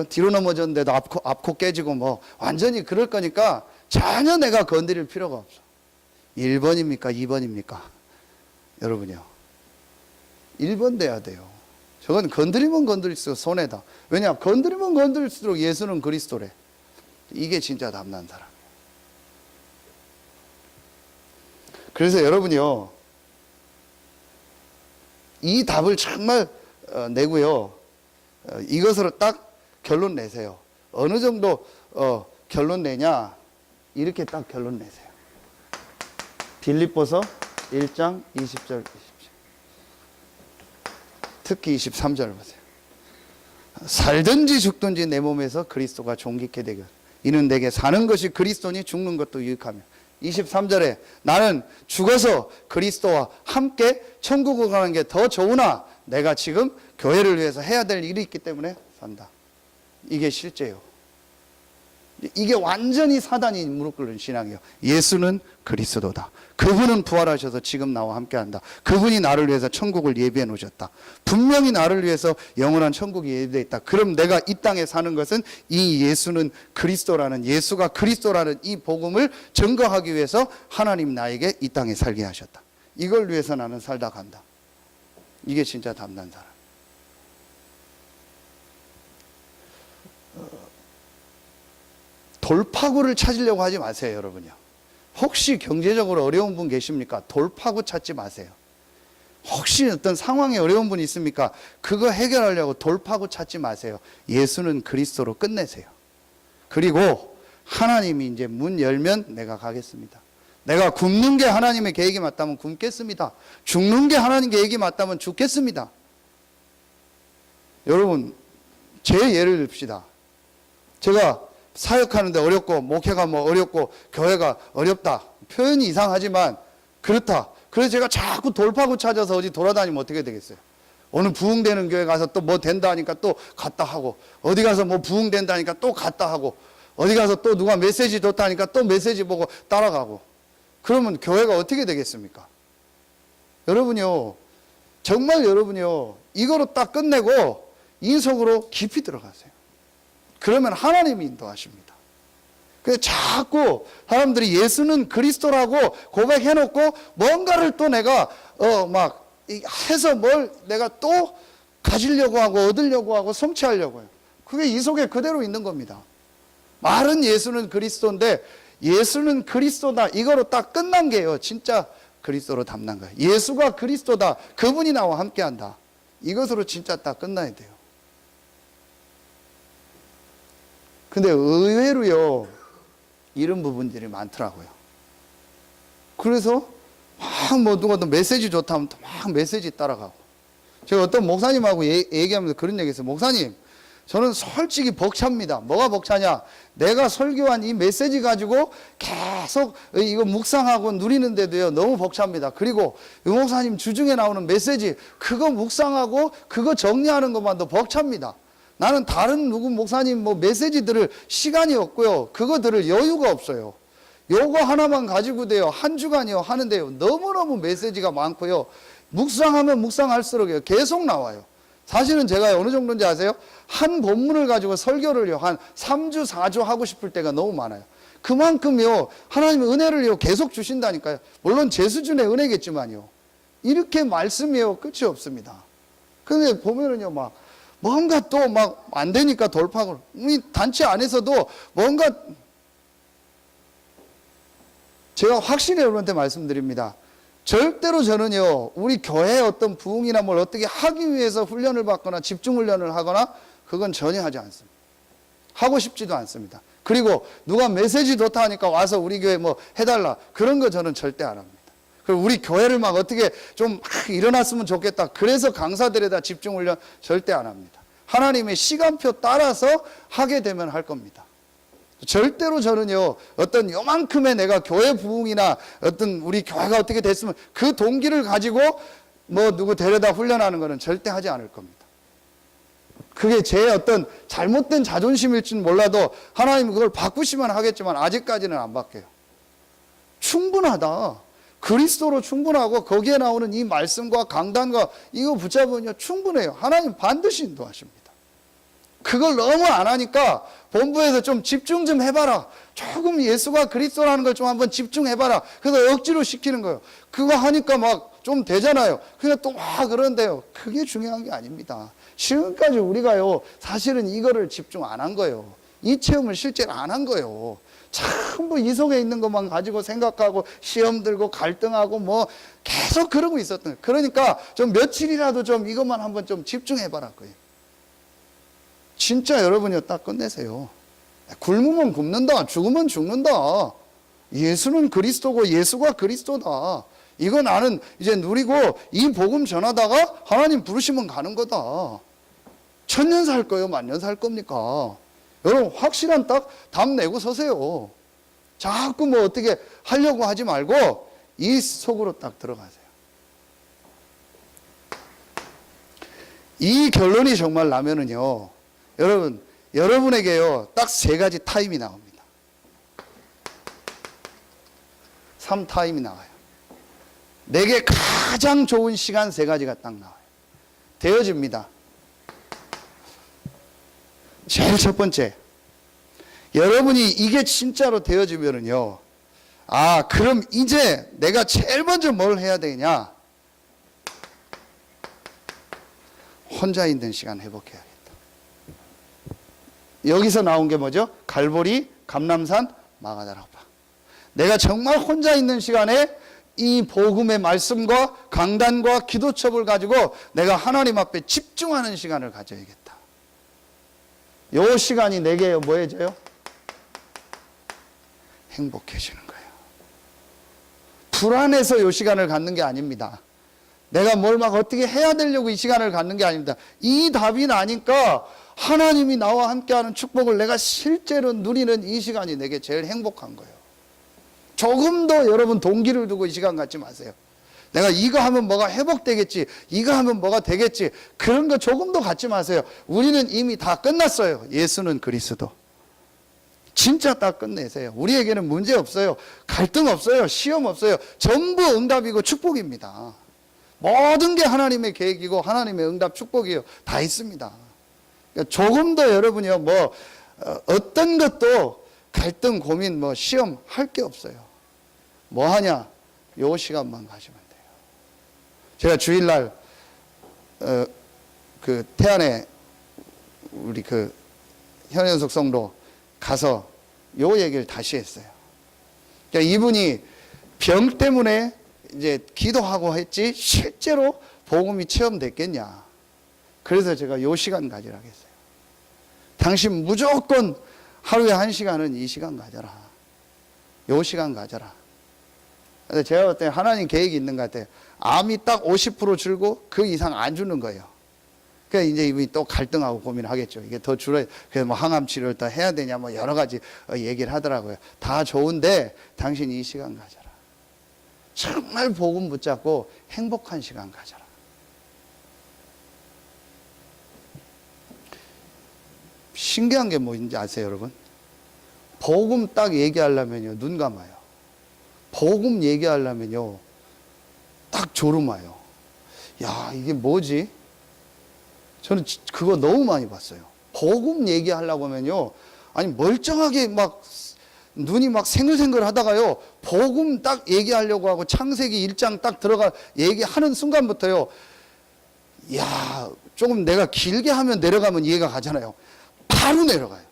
뒤로 넘어졌는데도 앞코 깨지고 뭐 완전히 그럴 거니까 전혀 내가 건드릴 필요가 없어. 1번입니까? 2번입니까? 여러분요, 1번 돼야 돼요. 저건 건드리면 건드릴수록 손해다. 왜냐? 건드리면 건드릴수록 예수는 그리스도래. 이게 진짜 담난 사람. 그래서 여러분이요, 이 답을 정말 내고요, 이것으로 딱 결론 내세요. 어느 정도 결론 내냐? 이렇게 딱 결론 내세요. 빌립보서 1장 20절 20절. 특히 23절 보세요. 살든지 죽든지 내 몸에서 그리스도가 존귀케 되길. 이는 내게 사는 것이 그리스도니 죽는 것도 유익하며. 23절에 나는 죽어서 그리스도와 함께 천국을 가는 게 더 좋으나 내가 지금 교회를 위해서 해야 될 일이 있기 때문에 산다. 이게 실제요. 이게 완전히 사단이 무릎 꿇는 신앙이에요. 예수는 그리스도다. 그분은 부활하셔서 지금 나와 함께한다. 그분이 나를 위해서 천국을 예비해 놓으셨다. 분명히 나를 위해서 영원한 천국이 예비되어 있다. 그럼 내가 이 땅에 사는 것은 이 예수는 그리스도라는, 예수가 그리스도라는 이 복음을 증거하기 위해서 하나님 나에게 이 땅에 살게 하셨다. 이걸 위해서 나는 살다 간다. 이게 진짜 담난 사람. 돌파구를 찾으려고 하지 마세요, 여러분요. 혹시 경제적으로 어려운 분 계십니까? 돌파구 찾지 마세요. 혹시 어떤 상황에 어려운 분이 있습니까? 그거 해결하려고 돌파구 찾지 마세요. 예수는 그리스도로 끝내세요. 그리고 하나님이 이제 문 열면 내가 가겠습니다. 내가 굶는 게 하나님의 계획이 맞다면 굶겠습니다. 죽는 게 하나님 계획이 맞다면 죽겠습니다. 여러분, 제 예를 듭시다. 제가 사역하는데 어렵고 목회가 뭐 어렵고 교회가 어렵다. 표현이 이상하지만 그렇다. 그래서 제가 자꾸 돌파구 찾아서 어디 돌아다니면 어떻게 되겠어요? 어느 부흥되는 교회 가서 또 뭐 된다 하니까 또 갔다 하고, 어디 가서 뭐 부흥된다 하니까 또 갔다 하고, 어디 가서 또 누가 메시지 좋다 하니까 또 메시지 보고 따라가고. 그러면 교회가 어떻게 되겠습니까? 여러분요, 정말 여러분요, 이거로 딱 끝내고 인속으로 깊이 들어가세요. 그러면 하나님이 인도하십니다. 그래서 자꾸 사람들이 예수는 그리스도라고 고백해놓고 뭔가를 또 내가 막 해서 뭘 내가 또 가지려고 하고 얻으려고 하고 성취하려고 해요. 그게 이 속에 그대로 있는 겁니다. 말은 예수는 그리스도인데 예수는 그리스도다, 이거로 딱 끝난 게요, 진짜 그리스도로 담는 거예요. 예수가 그리스도다, 그분이 나와 함께한다, 이것으로 진짜 딱 끝나야 돼요. 근데 의외로요, 이런 부분들이 많더라고요. 그래서 막 뭐 누가 또 메시지 좋다면 또 막 메시지 따라가고. 제가 어떤 목사님하고 얘기하면서 그런 얘기 했어요. 목사님, 저는 솔직히 벅찹니다. 뭐가 벅차냐? 내가 설교한 이 메시지 가지고 계속 이거 묵상하고 누리는데도요, 너무 벅찹니다. 그리고 이 목사님 주중에 나오는 메시지, 그거 묵상하고 그거 정리하는 것만도 벅찹니다. 나는 다른 누구 목사님 뭐 메시지들을 시간이 없고요, 그거 들을 여유가 없어요. 요거 하나만 가지고 돼요, 한 주간이요 하는데요, 너무너무 메시지가 많고요, 묵상하면 묵상할수록요 계속 나와요. 사실은 제가 어느 정도인지 아세요? 한 본문을 가지고 설교를요 한 3주 4주 하고 싶을 때가 너무 많아요. 그만큼요 하나님의 은혜를요 계속 주신다니까요. 물론 제 수준의 은혜겠지만요, 이렇게 말씀이요 끝이 없습니다. 근데 보면은요 막 뭔가 또 막 안 되니까 돌파구를, 우리 단체 안에서도 뭔가, 제가 확실히 여러분한테 말씀드립니다. 절대로 저는요, 우리 교회의 어떤 부흥이나 뭘 어떻게 하기 위해서 훈련을 받거나 집중 훈련을 하거나 그건 전혀 하지 않습니다. 하고 싶지도 않습니다. 그리고 누가 메시지 좋다 하니까 와서 우리 교회 뭐 해달라, 그런 거 저는 절대 안 합니다. 그리고 우리 교회를 막 어떻게 좀 일어났으면 좋겠다, 그래서 강사들에다 집중 훈련 절대 안 합니다. 하나님의 시간표 따라서 하게 되면 할 겁니다. 절대로 저는요, 어떤 요만큼의 내가 교회 부흥이나 어떤 우리 교회가 어떻게 됐으면 그 동기를 가지고 뭐 누구 데려다 훈련하는 거는 절대 하지 않을 겁니다. 그게 제 어떤 잘못된 자존심일지는 몰라도 하나님은 그걸 바꾸시면 하겠지만 아직까지는 안 바뀌어요. 충분하다, 그리스도로 충분하고 거기에 나오는 이 말씀과 강단과 이거 붙잡으면요 충분해요. 하나님 반드시 인도하십니다. 그걸 너무 안 하니까 본부에서 좀 집중 좀 해봐라, 조금 예수가 그리스도라는 걸 좀 한번 집중해봐라, 그래서 억지로 시키는 거예요. 그거 하니까 막 좀 되잖아요. 그냥 또 막 그런데요, 그게 중요한 게 아닙니다. 지금까지 우리가요 사실은 이거를 집중 안 한 거예요. 이 체험을 실제로 안 한 거예요. 전부 이 속에 있는 것만 가지고 생각하고 시험 들고 갈등하고 뭐 계속 그러고 있었던 거예요. 그러니까 좀 며칠이라도 좀 이것만 한번 좀 집중해봐라 거예요. 진짜 여러분이 딱 끝내세요. 굶으면 굶는다, 죽으면 죽는다, 예수는 그리스도고 예수가 그리스도다, 이거 나는 이제 누리고 이 복음 전하다가 하나님 부르시면 가는 거다. 1000년 살 거예요, 만년 살 겁니까? 여러분 확실한 딱 답 내고 서세요. 자꾸 뭐 어떻게 하려고 하지 말고 이 속으로 딱 들어가세요. 이 결론이 정말 나면은요, 여러분에게요, 딱 세 가지 타임이 나옵니다. 3타임이 나와요. 내게 가장 좋은 시간 세 가지가 딱 나와요. 되어집니다. 제일 첫 번째, 여러분이 이게 진짜로 되어지면은요, 아, 그럼 이제 내가 제일 먼저 뭘 해야 되냐? 혼자 있는 시간 회복해야겠다. 여기서 나온 게 뭐죠? 갈보리, 감람산, 마가다락파. 내가 정말 혼자 있는 시간에 이 복음의 말씀과 강단과 기도첩을 가지고 내가 하나님 앞에 집중하는 시간을 가져야겠다. 요 시간이 내게 뭐 해줘요? 행복해지는 거예요. 불안해서 요 시간을 갖는 게 아닙니다. 내가 뭘 막 어떻게 해야 되려고 이 시간을 갖는 게 아닙니다. 이 답이 나니까 하나님이 나와 함께하는 축복을 내가 실제로 누리는 이 시간이 내게 제일 행복한 거예요. 조금 더 여러분 동기를 두고 이 시간 갖지 마세요. 내가 이거 하면 뭐가 회복되겠지, 이거 하면 뭐가 되겠지, 그런 거 조금 더 갖지 마세요. 우리는 이미 다 끝났어요. 예수는 그리스도. 진짜 다 끝내세요. 우리에게는 문제 없어요. 갈등 없어요. 시험 없어요. 전부 응답이고 축복입니다. 모든 게 하나님의 계획이고 하나님의 응답 축복이에요. 다 있습니다. 그러니까 조금 더 여러분이요, 뭐 어떤 것도 갈등, 고민, 뭐 시험 할 게 없어요. 뭐 하냐? 요 시간만 가시면 돼요. 제가 주일날 그 태안에 우리 그 현현석 성도 가서 요 얘기를 다시 했어요. 그러니까 이분이 병 때문에 이제 기도하고 했지 실제로 복음이 체험됐겠냐. 그래서 제가 요 시간 가지라고 했어요. 당신 무조건 하루에 1시간은 이 시간 가져라. 요 시간 가져라. 근데 제가 볼 때 하나님 계획이 있는 것 같아요. 암이 딱 50% 줄고 그 이상 안 주는 거예요. 그러니까 이제 이분이 또 갈등하고 고민하겠죠. 이게 더 줄어야, 그래서 뭐 항암 치료를 더 해야 되냐, 뭐 여러 가지 얘기를 하더라고요. 다 좋은데 당신 이 시간 가져라. 정말 복음 붙잡고 행복한 시간 가져라. 신기한 게 뭐인지 아세요, 여러분? 복음 딱 얘기하려면요, 눈 감아요. 복음 얘기하려면요, 딱 졸음 와요. 야, 이게 뭐지? 저는 그거 너무 많이 봤어요. 복음 얘기하려고 하면요, 아니 멀쩡하게 막 눈이 막 생글생글 하다가요, 복음 딱 얘기하려고 하고 창세기 1장 딱 들어가 얘기하는 순간부터요, 야, 조금 내가 길게 하면 내려가면 이해가 가잖아요. 바로 내려가요.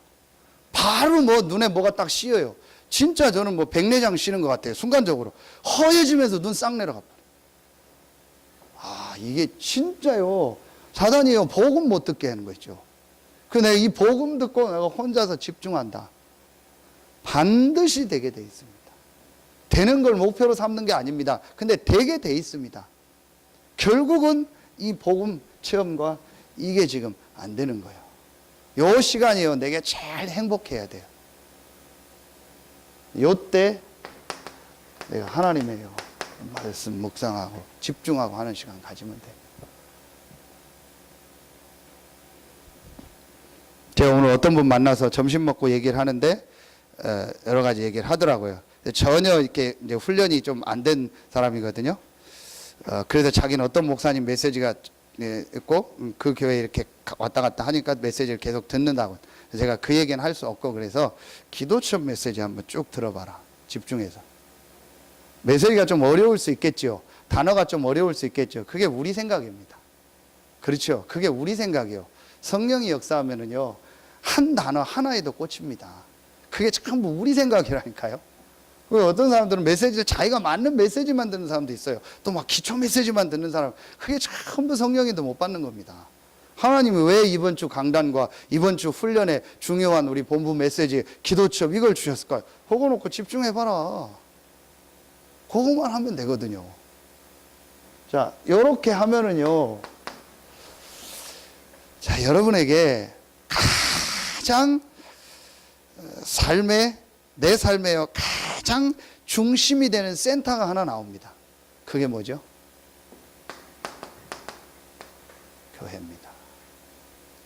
바로 뭐 눈에 뭐가 딱 씌어요. 진짜 저는 뭐 백내장 씌는 것 같아요. 순간적으로 허해지면서 눈 싹 내려가. 아, 이게 진짜요, 사단이요, 복음 못 듣게 하는 거 있죠. 그 내가 이 복음 듣고 내가 혼자서 집중한다, 반드시 되게 돼 있습니다. 되는 걸 목표로 삼는 게 아닙니다. 근데 되게 돼 있습니다. 결국은 이 복음 체험과 이게 지금 안 되는 거예요. 요 시간이요, 내게 제일 행복해야 돼요. 요때 내가 하나님의 말씀 묵상하고 집중하고 하는 시간 가지면 돼요. 제가 오늘 어떤 분 만나서 점심 먹고 얘기를 하는데 여러 가지 얘기를 하더라고요. 전혀 이렇게 이제 훈련이 좀 안 된 사람이거든요. 그래서 자기는 어떤 목사님 메시지가 있고 그 교회에 이렇게 왔다 갔다 하니까 메시지를 계속 듣는다고. 제가 그 얘기는 할 수 없고, 그래서 기도처럼 메시지 한번 쭉 들어봐라, 집중해서. 메시지가 좀 어려울 수 있겠죠. 단어가 좀 어려울 수 있겠죠. 그게 우리 생각입니다. 그렇죠. 그게 우리 생각이에요. 성령이 역사하면은요, 한 단어 하나에도 꽂힙니다. 그게 전부 우리 생각이라니까요. 어떤 사람들은 메시지를 자기가 맞는 메시지만 듣는 사람도 있어요. 또 막 기초 메시지만 듣는 사람, 그게 전부 성령님도 못 받는 겁니다. 하나님이 왜 이번 주 강단과 이번 주 훈련에 중요한 우리 본부 메시지, 기도첩 이걸 주셨을까요? 그거 놓고 집중해봐라. 그거만 하면 되거든요. 자, 요렇게 하면은요, 자, 여러분에게 가장 삶의 내 삶의 가장 중심이 되는 센터가 하나 나옵니다. 그게 뭐죠? 교회입니다.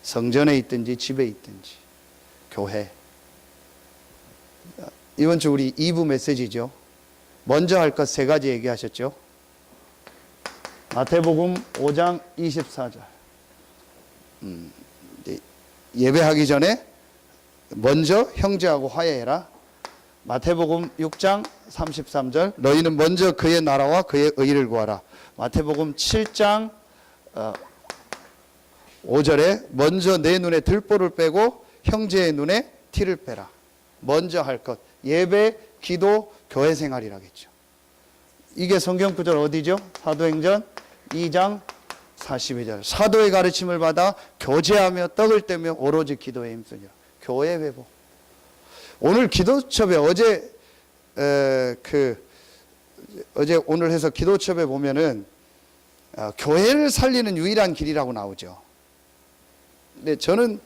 성전에 있든지 집에 있든지 교회. 이번 주 우리 2부 메시지죠. 먼저 할 것 세 가지 얘기하셨죠. 마태복음 5장 24절. 예배하기 전에 먼저 형제하고 화해해라. 마태복음 6장 33절. 너희는 먼저 그의 나라와 그의 의를 구하라. 마태복음 7장 5절에 먼저 내 눈에 들보를 빼고 형제의 눈에 티를 빼라. 먼저 할 것. 예배, 기도, 교회 생활이라겠죠. 이게 성경 구절 어디죠? 사도행전 2장 42절. 사도의 가르침을 받아 교제하며 떡을 떼며 오로지 기도에 힘쓰니라. 교회 회복. 오늘 기도첩에 어제 오늘 해서 기도첩에 보면은 교회를 살리는 유일한 길이라고 나오죠. 근데 저는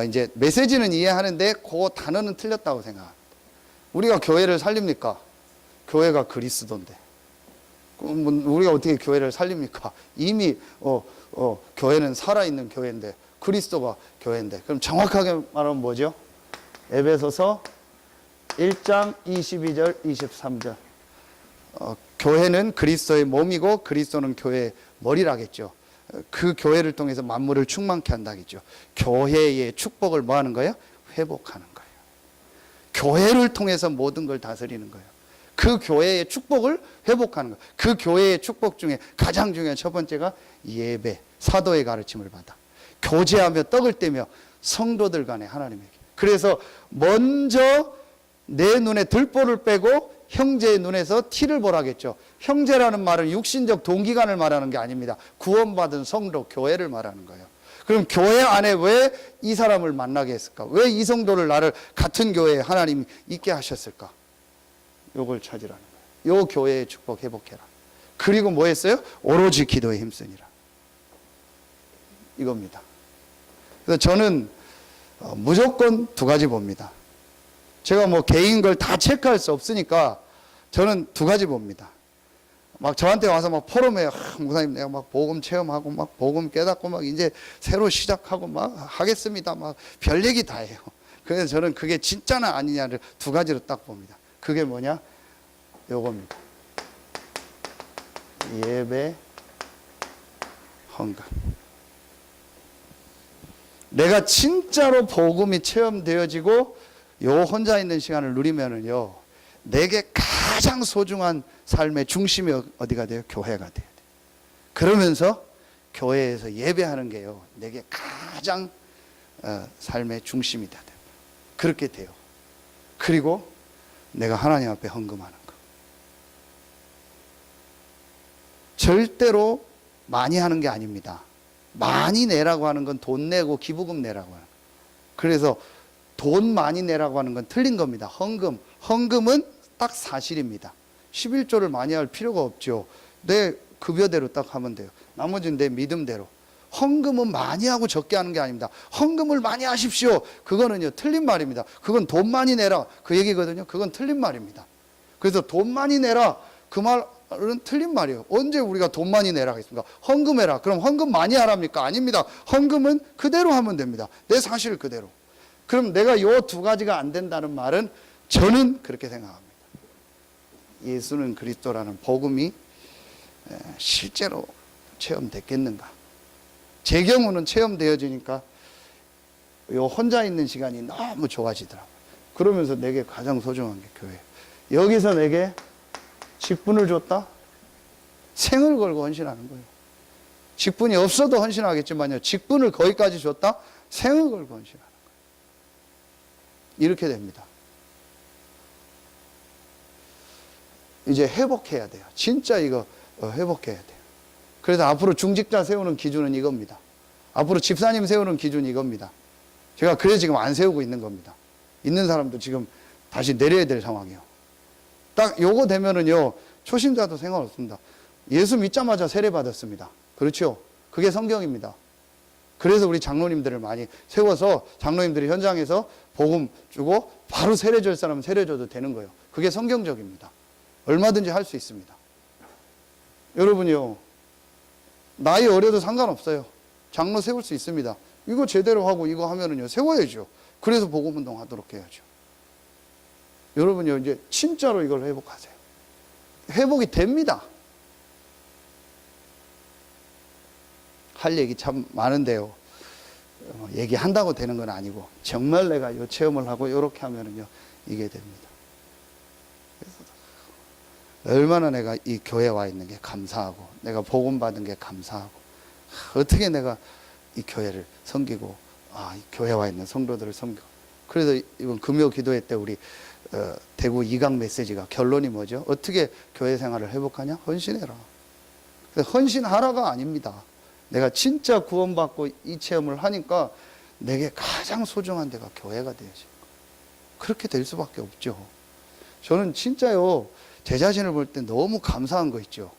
이제 메시지는 이해하는데 그 단어는 틀렸다고 생각합니다. 우리가 교회를 살립니까? 교회가 그리스도인데. 그럼 우리가 어떻게 교회를 살립니까? 이미 교회는 살아있는 교회인데 그리스도가 교회인데. 그럼 정확하게 말하면 뭐죠? 에베소서 1장 22절 23절. 교회는 그리스도의 몸이고 그리스도는 교회의 머리라겠죠. 그 교회를 통해서 만물을 충만케 한다겠죠. 교회의 축복을 뭐 하는 거예요? 회복하는 거예요. 교회를 통해서 모든 걸 다스리는 거예요. 그 교회의 축복을 회복하는 거예요. 그 교회의 축복 중에 가장 중요한 첫 번째가 예배, 사도의 가르침을 받아 교제하며 떡을 떼며 성도들 간에 하나님에게. 그래서 먼저 내 눈에 들보를 빼고 형제의 눈에서 티를 보라겠죠. 형제라는 말은 육신적 동기간을 말하는 게 아닙니다. 구원받은 성도, 교회를 말하는 거예요. 그럼 교회 안에 왜 이 사람을 만나게 했을까? 왜 이 성도를 나를 같은 교회에 하나님이 있게 하셨을까? 요걸 찾으라는 거예요. 요 교회의 축복 회복해라. 그리고 뭐 했어요? 오로지 기도에 힘쓰니라. 이겁니다. 그래서 저는 무조건 두 가지 봅니다. 제가 뭐 개인 걸 다 체크할 수 없으니까 저는 두 가지 봅니다. 막 저한테 와서 막 포럼에 목사님 내가 막 복음 체험하고 막 복음 깨닫고 막 이제 새로 시작하고 막 하겠습니다. 막 별 얘기 다 해요. 그래서 저는 그게 진짜나 아니냐를 두 가지로 딱 봅니다. 그게 뭐냐? 요겁니다. 예배, 헌금. 내가 진짜로 복음이 체험되어지고 요 혼자 있는 시간을 누리면은요, 내게 가장 소중한 삶의 중심이 어디가 돼요? 교회가 돼야 돼요. 그러면서 교회에서 예배하는 게요, 내게 가장 삶의 중심이 돼야 돼요. 그렇게 돼요. 그리고 내가 하나님 앞에 헌금하는 거. 절대로 많이 하는 게 아닙니다. 많이 내라고 하는 건 돈 내고 기부금 내라고 하는 거예요. 그래서 돈 많이 내라고 하는 건 틀린 겁니다. 헌금은 딱 사실입니다. 11조를 많이 할 필요가 없죠. 내 급여대로 딱 하면 돼요. 나머지는 내 믿음대로. 헌금은 많이 하고 적게 하는 게 아닙니다. 헌금을 많이 하십시오. 그거는요, 틀린 말입니다. 그건 돈 많이 내라. 그 얘기거든요. 그건 틀린 말입니다. 그래서 돈 많이 내라. 그 말은 틀린 말이에요. 언제 우리가 돈 많이 내라 하겠습니까? 헌금해라. 그럼 헌금 많이 하랍니까? 아닙니다. 헌금은 그대로 하면 됩니다. 내 사실 그대로. 그럼 내가 요 두 가지가 안 된다는 말은 저는 그렇게 생각합니다. 예수는 그리스도라는 복음이 실제로 체험됐겠는가? 제 경우는 체험되어지니까 요 혼자 있는 시간이 너무 좋아지더라고요. 그러면서 내게 가장 소중한 게 교회예요. 여기서 내게 직분을 줬다? 생을 걸고 헌신하는 거예요. 직분이 없어도 헌신하겠지만요, 직분을 거기까지 줬다? 생을 걸고 헌신하는 거예요. 이렇게 됩니다. 이제 회복해야 돼요. 진짜 이거 회복해야 돼요. 그래서 앞으로 중직자 세우는 기준은 이겁니다. 앞으로 집사님 세우는 기준이 이겁니다. 제가 그래서 지금 안 세우고 있는 겁니다. 있는 사람도 지금 다시 내려야 될 상황이에요. 딱 요거 되면은요, 초심자도 상관없습니다. 예수 믿자마자 세례 받았습니다. 그렇죠? 그게 성경입니다. 그래서 우리 장로님들을 많이 세워서 장로님들이 현장에서 복음 주고 바로 세례줄 사람은 세례줘도 되는 거예요. 그게 성경적입니다. 얼마든지 할 수 있습니다. 여러분이요, 나이 어려도 상관없어요. 장로 세울 수 있습니다. 이거 제대로 하고 이거 하면은요, 세워야죠. 그래서 복음운동 하도록 해야죠. 여러분요, 이제 진짜로 이걸 회복하세요. 회복이 됩니다. 할 얘기 참 많은데요. 얘기한다고 되는 건 아니고, 정말 내가 이 체험을 하고 이렇게 하면은요, 이게 됩니다. 그래서 얼마나 내가 이 교회에 와 있는 게 감사하고, 내가 복음 받은 게 감사하고, 어떻게 내가 이 교회를 섬기고, 이 교회에 와 있는 성도들을 섬기고. 그래서 이번 금요 기도회 때 우리 대구 2강 메시지가 결론이 뭐죠? 어떻게 교회 생활을 회복하냐? 헌신해라. 헌신하라가 아닙니다. 내가 진짜 구원받고 이 체험을 하니까 내게 가장 소중한 데가 교회가 되어진 거. 그렇게 될 수밖에 없죠. 저는 진짜요, 제 자신을 볼 때 너무 감사한 거 있죠.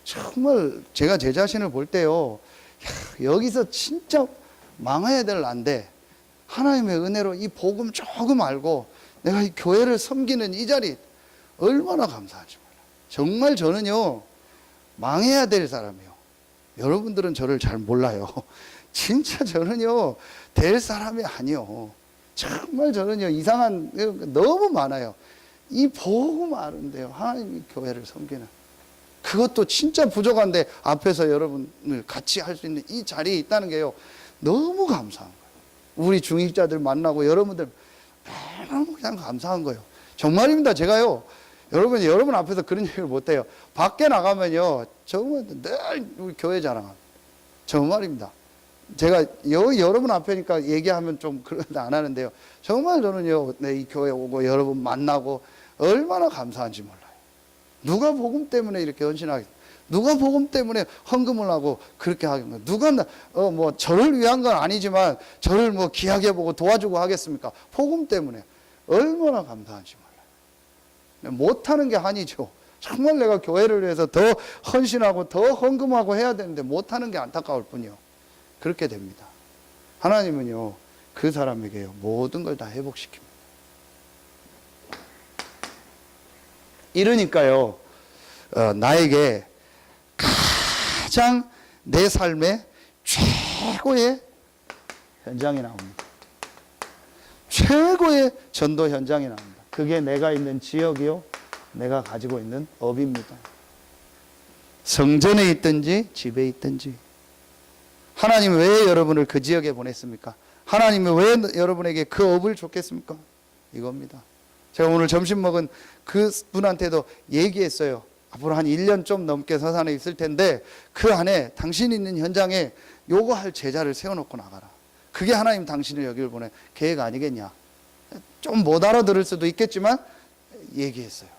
정말 제가 제 자신을 볼 때요, 여기서 진짜 망해야 될 난데 하나님의 은혜로 이 복음 조금 알고 내가 이 교회를 섬기는 이 자리 얼마나 감사한지 몰라요. 정말 저는요, 망해야 될 사람이에요. 여러분들은 저를 잘 몰라요. 진짜 저는요, 될 사람이 아니요. 정말 저는요, 이상한 너무 많아요. 이 복음 아는데요, 하나님이 교회를 섬기는, 그것도 진짜 부족한데 앞에서 여러분을 같이 할 수 있는 이 자리에 있다는 게요, 너무 감사한 거예요. 우리 중직자들 만나고 여러분들 너무 그냥 감사한 거예요. 정말입니다. 제가요, 여러분 앞에서 그런 얘기를 못해요. 밖에 나가면요, 정말 늘 우리 교회 자랑합니다. 정말입니다. 제가 여러분 앞에니까 얘기하면 좀 그런데 안 하는데요, 정말 저는요, 이 교회 오고 여러분 만나고 얼마나 감사한지 몰라요. 누가 복음 때문에 이렇게 헌신하겠어요? 누가 복음 때문에 헌금을 하고 그렇게 하겠습니까? 누가 뭐 저를 위한 건 아니지만 저를 뭐 귀하게 보고 도와주고 하겠습니까? 복음 때문에 얼마나 감사한지 몰라요. 못하는 게 아니죠. 정말 내가 교회를 위해서 더 헌신하고 더 헌금하고 해야 되는데 못하는 게 안타까울 뿐이요. 그렇게 됩니다. 하나님은요, 그 사람에게요, 모든 걸 다 회복시킵니다. 이러니까요, 나에게 가장 내 삶의 최고의 현장이 나옵니다. 최고의 전도 현장이 나옵니다. 그게 내가 있는 지역이요, 내가 가지고 있는 업입니다. 성전에 있든지 집에 있든지. 하나님이 왜 여러분을 그 지역에 보냈습니까? 하나님이 왜 여러분에게 그 업을 줬겠습니까? 이겁니다. 제가 오늘 점심 먹은 그 분한테도 얘기했어요. 앞으로 한 1년 좀 넘게 서산에 있을 텐데 그 안에 당신이 있는 현장에 요거 할 제자를 세워놓고 나가라. 그게 하나님 당신을 여기를 보내 계획 아니겠냐. 좀 못 알아들을 수도 있겠지만 얘기했어요.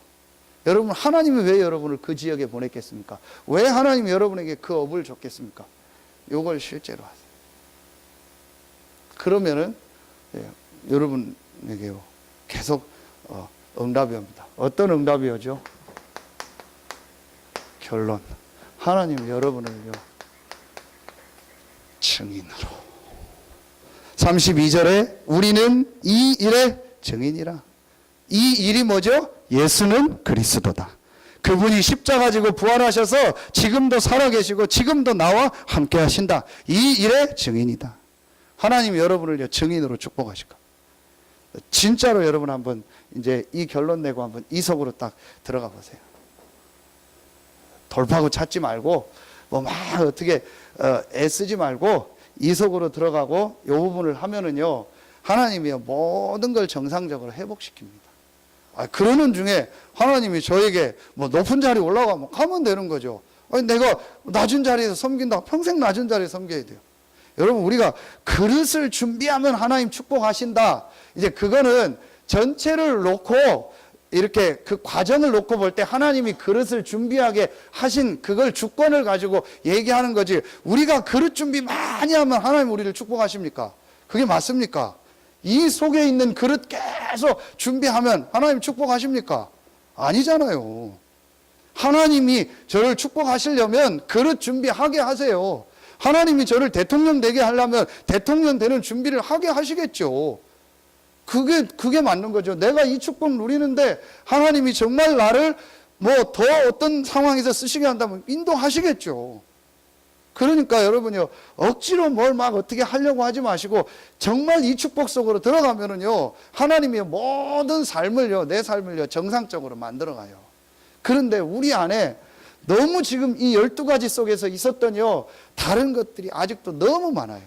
여러분, 하나님이 왜 여러분을 그 지역에 보냈겠습니까? 왜 하나님이 여러분에게 그 업을 줬겠습니까? 요걸 실제로 하세요. 그러면은 여러분에게요, 계속 응답이 옵니다. 어떤 응답이 오죠? 결론. 하나님이 여러분을요, 증인으로. 32절에 우리는 이 일의 증인이라. 이 일이 뭐죠? 예수는 그리스도다. 그분이 십자가 지고 부활하셔서 지금도 살아계시고 지금도 나와 함께 하신다. 이 일의 증인이다. 하나님이 여러분을 증인으로 축복하실 겁니다. 진짜로 여러분 한번 이제 이 결론 내고 한번 이 속으로 딱 들어가 보세요. 돌파구 찾지 말고 뭐 막 어떻게 애쓰지 말고 이 속으로 들어가고 이 부분을 하면은요, 하나님이 모든 걸 정상적으로 회복시킵니다. 그러는 중에 하나님이 저에게 뭐 높은 자리 올라가면 가면 되는 거죠. 내가 낮은 자리에서 섬긴다. 평생 낮은 자리에서 섬겨야 돼요. 여러분, 우리가 그릇을 준비하면 하나님 축복하신다. 이제 그거는 전체를 놓고 이렇게 그 과정을 놓고 볼 때 하나님이 그릇을 준비하게 하신 그걸 주권을 가지고 얘기하는 거지, 우리가 그릇 준비 많이 하면 하나님 우리를 축복하십니까? 그게 맞습니까? 이 속에 있는 그릇 계속 준비하면 하나님 축복하십니까? 아니잖아요. 하나님이 저를 축복하시려면 그릇 준비하게 하세요. 하나님이 저를 대통령 되게 하려면 대통령 되는 준비를 하게 하시겠죠. 그게 맞는 거죠. 내가 이 축복 누리는데 하나님이 정말 나를 뭐 더 어떤 상황에서 쓰시게 한다면 인도하시겠죠. 그러니까 여러분요, 억지로 뭘 막 어떻게 하려고 하지 마시고 정말 이 축복 속으로 들어가면은요, 하나님이 모든 삶을요, 내 삶을요, 정상적으로 만들어가요. 그런데 우리 안에 너무 지금 이 12가지 속에서 있었던요, 다른 것들이 아직도 너무 많아요.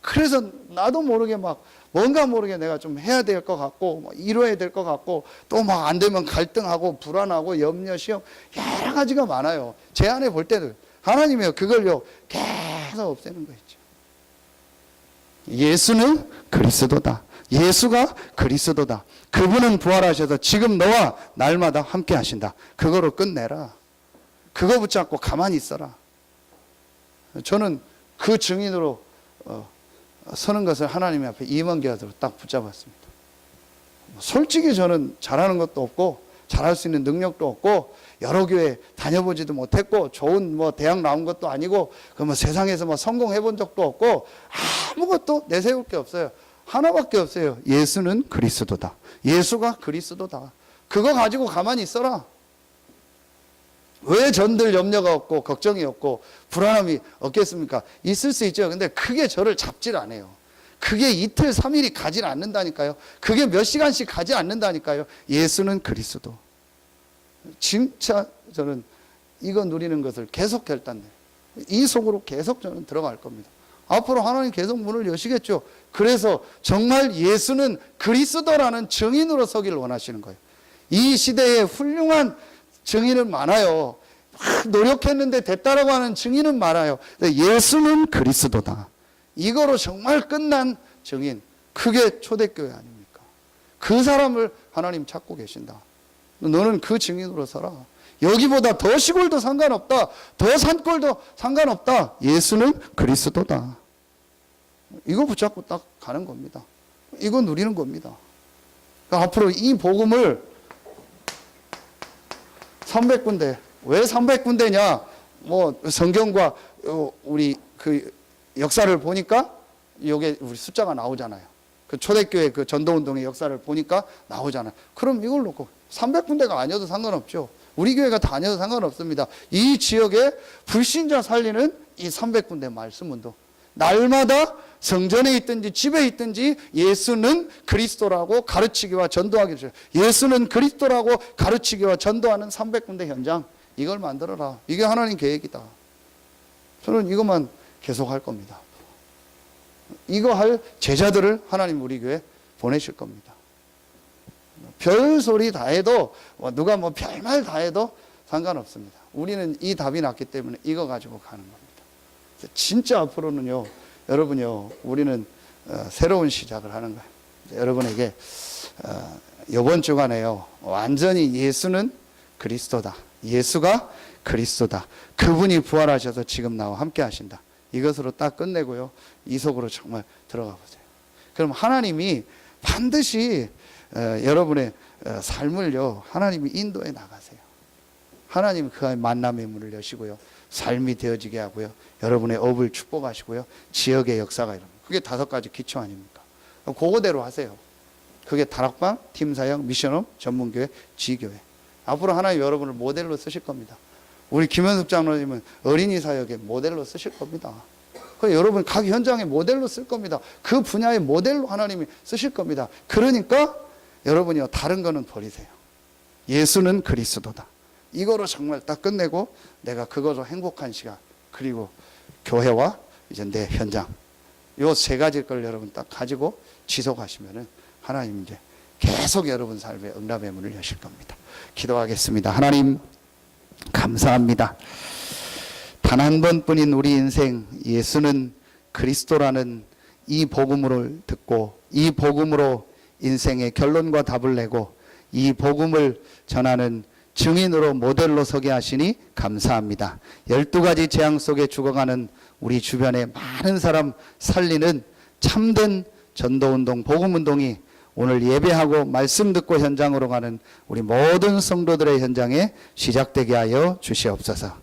그래서 나도 모르게 막 뭔가 모르게 내가 좀 해야 될 것 같고, 이뤄야 될 것 같고, 또 막 안 되면 갈등하고, 불안하고, 염려, 시험, 여러 가지가 많아요. 제 안에 볼 때는. 하나님이요, 그걸요, 계속 없애는 거 있죠. 예수는 그리스도다. 예수가 그리스도다. 그분은 부활하셔서 지금 너와 날마다 함께 하신다. 그거로 끝내라. 그거 붙잡고 가만히 있어라. 저는 그 증인으로 서는 것을 하나님 앞에 임원계약으로 딱 붙잡았습니다. 솔직히 저는 잘하는 것도 없고 잘할 수 있는 능력도 없고 여러 교회 다녀보지도 못했고 좋은 뭐 대학 나온 것도 아니고 그 뭐 세상에서 뭐 성공해 본 적도 없고 아무것도 내세울 게 없어요. 하나밖에 없어요. 예수는 그리스도다. 예수가 그리스도다. 그거 가지고 가만히 있어라. 왜 전들 염려가 없고 걱정이 없고 불안함이 없겠습니까? 있을 수 있죠. 근데 그게 저를 잡질 않아요. 그게 이틀 3일이 가질 않는다니까요. 그게 몇 시간씩 가지 않는다니까요. 예수는 그리스도. 진짜 저는 이거 누리는 것을 계속 결단해요. 이 속으로 계속 저는 들어갈 겁니다. 앞으로 하나님 계속 문을 여시겠죠. 그래서 정말 예수는 그리스도라는 증인으로 서기를 원하시는 거예요. 이 시대에 훌륭한 증인은 많아요. 노력했는데 됐다라고 하는 증인은 많아요. 예수는 그리스도다. 이거로 정말 끝난 증인. 그게 초대교회 아닙니까? 그 사람을 하나님 찾고 계신다. 너는 그 증인으로 서라. 여기보다 더 시골도 상관없다. 더 산골도 상관없다. 예수는 그리스도다. 이거 붙잡고 딱 가는 겁니다. 이거 누리는 겁니다. 그러니까 앞으로 이 복음을 300군데. 왜 300군데냐? 뭐 성경과 우리 그 역사를 보니까 이게 우리 숫자가 나오잖아요. 그 초대교회 그 전도운동의 역사를 보니까 나오잖아요. 그럼 이걸 놓고 300군데가 아니어도 상관없죠. 우리 교회가 다 아니어도 상관없습니다. 이 지역에 불신자 살리는 이 300군데 말씀운동. 날마다 성전에 있든지 집에 있든지 예수는 그리스도라고 가르치기와 전도하기를 줘요. 예수는 그리스도라고 가르치기와 전도하는 300군데 현장. 이걸 만들어라. 이게 하나님 계획이다. 저는 이것만 계속할 겁니다. 이거 할 제자들을 하나님 우리 교회에 보내실 겁니다. 별 소리 다 해도 누가 뭐 별말 다 해도 상관없습니다. 우리는 이 답이 났기 때문에 이거 가지고 가는 겁니다. 진짜 앞으로는요, 여러분요, 우리는 새로운 시작을 하는 거예요. 여러분에게 이번 주간에요, 완전히 예수는 그리스도다. 예수가 그리스도다. 그분이 부활하셔서 지금 나와 함께 하신다. 이것으로 딱 끝내고요, 이 속으로 정말 들어가 보세요. 그럼 하나님이 반드시 여러분의 삶을요, 하나님이 인도해 나가세요. 하나님 그 만남의 문을 여시고요, 삶이 되어지게 하고요, 여러분의 업을 축복하시고요, 지역의 역사가 이런, 그게 5가지 기초 아닙니까? 그거대로 하세요. 그게 다락방, 팀사역, 미션홈, 전문교회, 지교회. 앞으로 하나님 여러분을 모델로 쓰실 겁니다. 우리 김현숙 장로님은 어린이 사역의 모델로 쓰실 겁니다. 여러분 각 현장의 모델로 쓸 겁니다. 그 분야의 모델로 하나님이 쓰실 겁니다. 그러니까 여러분이요, 다른 거는 버리세요. 예수는 그리스도다. 이거로 정말 딱 끝내고 내가 그거로 행복한 시간, 그리고 교회와 이제 내 현장, 요 3가지 걸 여러분 딱 가지고 지속하시면은 하나님 이제 계속 여러분 삶에 응답의 문을 여실 겁니다. 기도하겠습니다. 하나님 감사합니다. 단 한 번뿐인 우리 인생, 예수는 그리스도라는 이 복음을 듣고 이 복음으로 인생의 결론과 답을 내고 이 복음을 전하는 증인으로 모델로 서게 하시니 감사합니다. 12가지 재앙 속에 죽어가는 우리 주변에 많은 사람 살리는 참된 전도운동, 복음운동이 오늘 예배하고 말씀 듣고 현장으로 가는 우리 모든 성도들의 현장에 시작되게 하여 주시옵소서.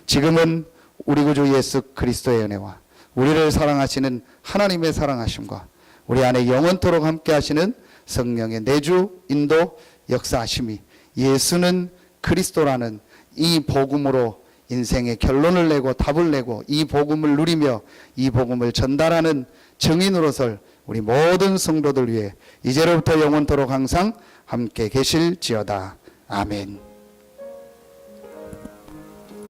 지금은 우리 구주 예수 그리스도의 은혜와 우리를 사랑하시는 하나님의 사랑하심과 우리 안에 영원토록 함께 하시는 성령의 내주 인도 역사하심이 예수는 그리스도라는 이 복음으로 인생의 결론을 내고 답을 내고 이 복음을 누리며 이 복음을 전달하는 증인으로서 우리 모든 성도들 위해 이제로부터 영원토록 항상 함께 계실지어다. 아멘.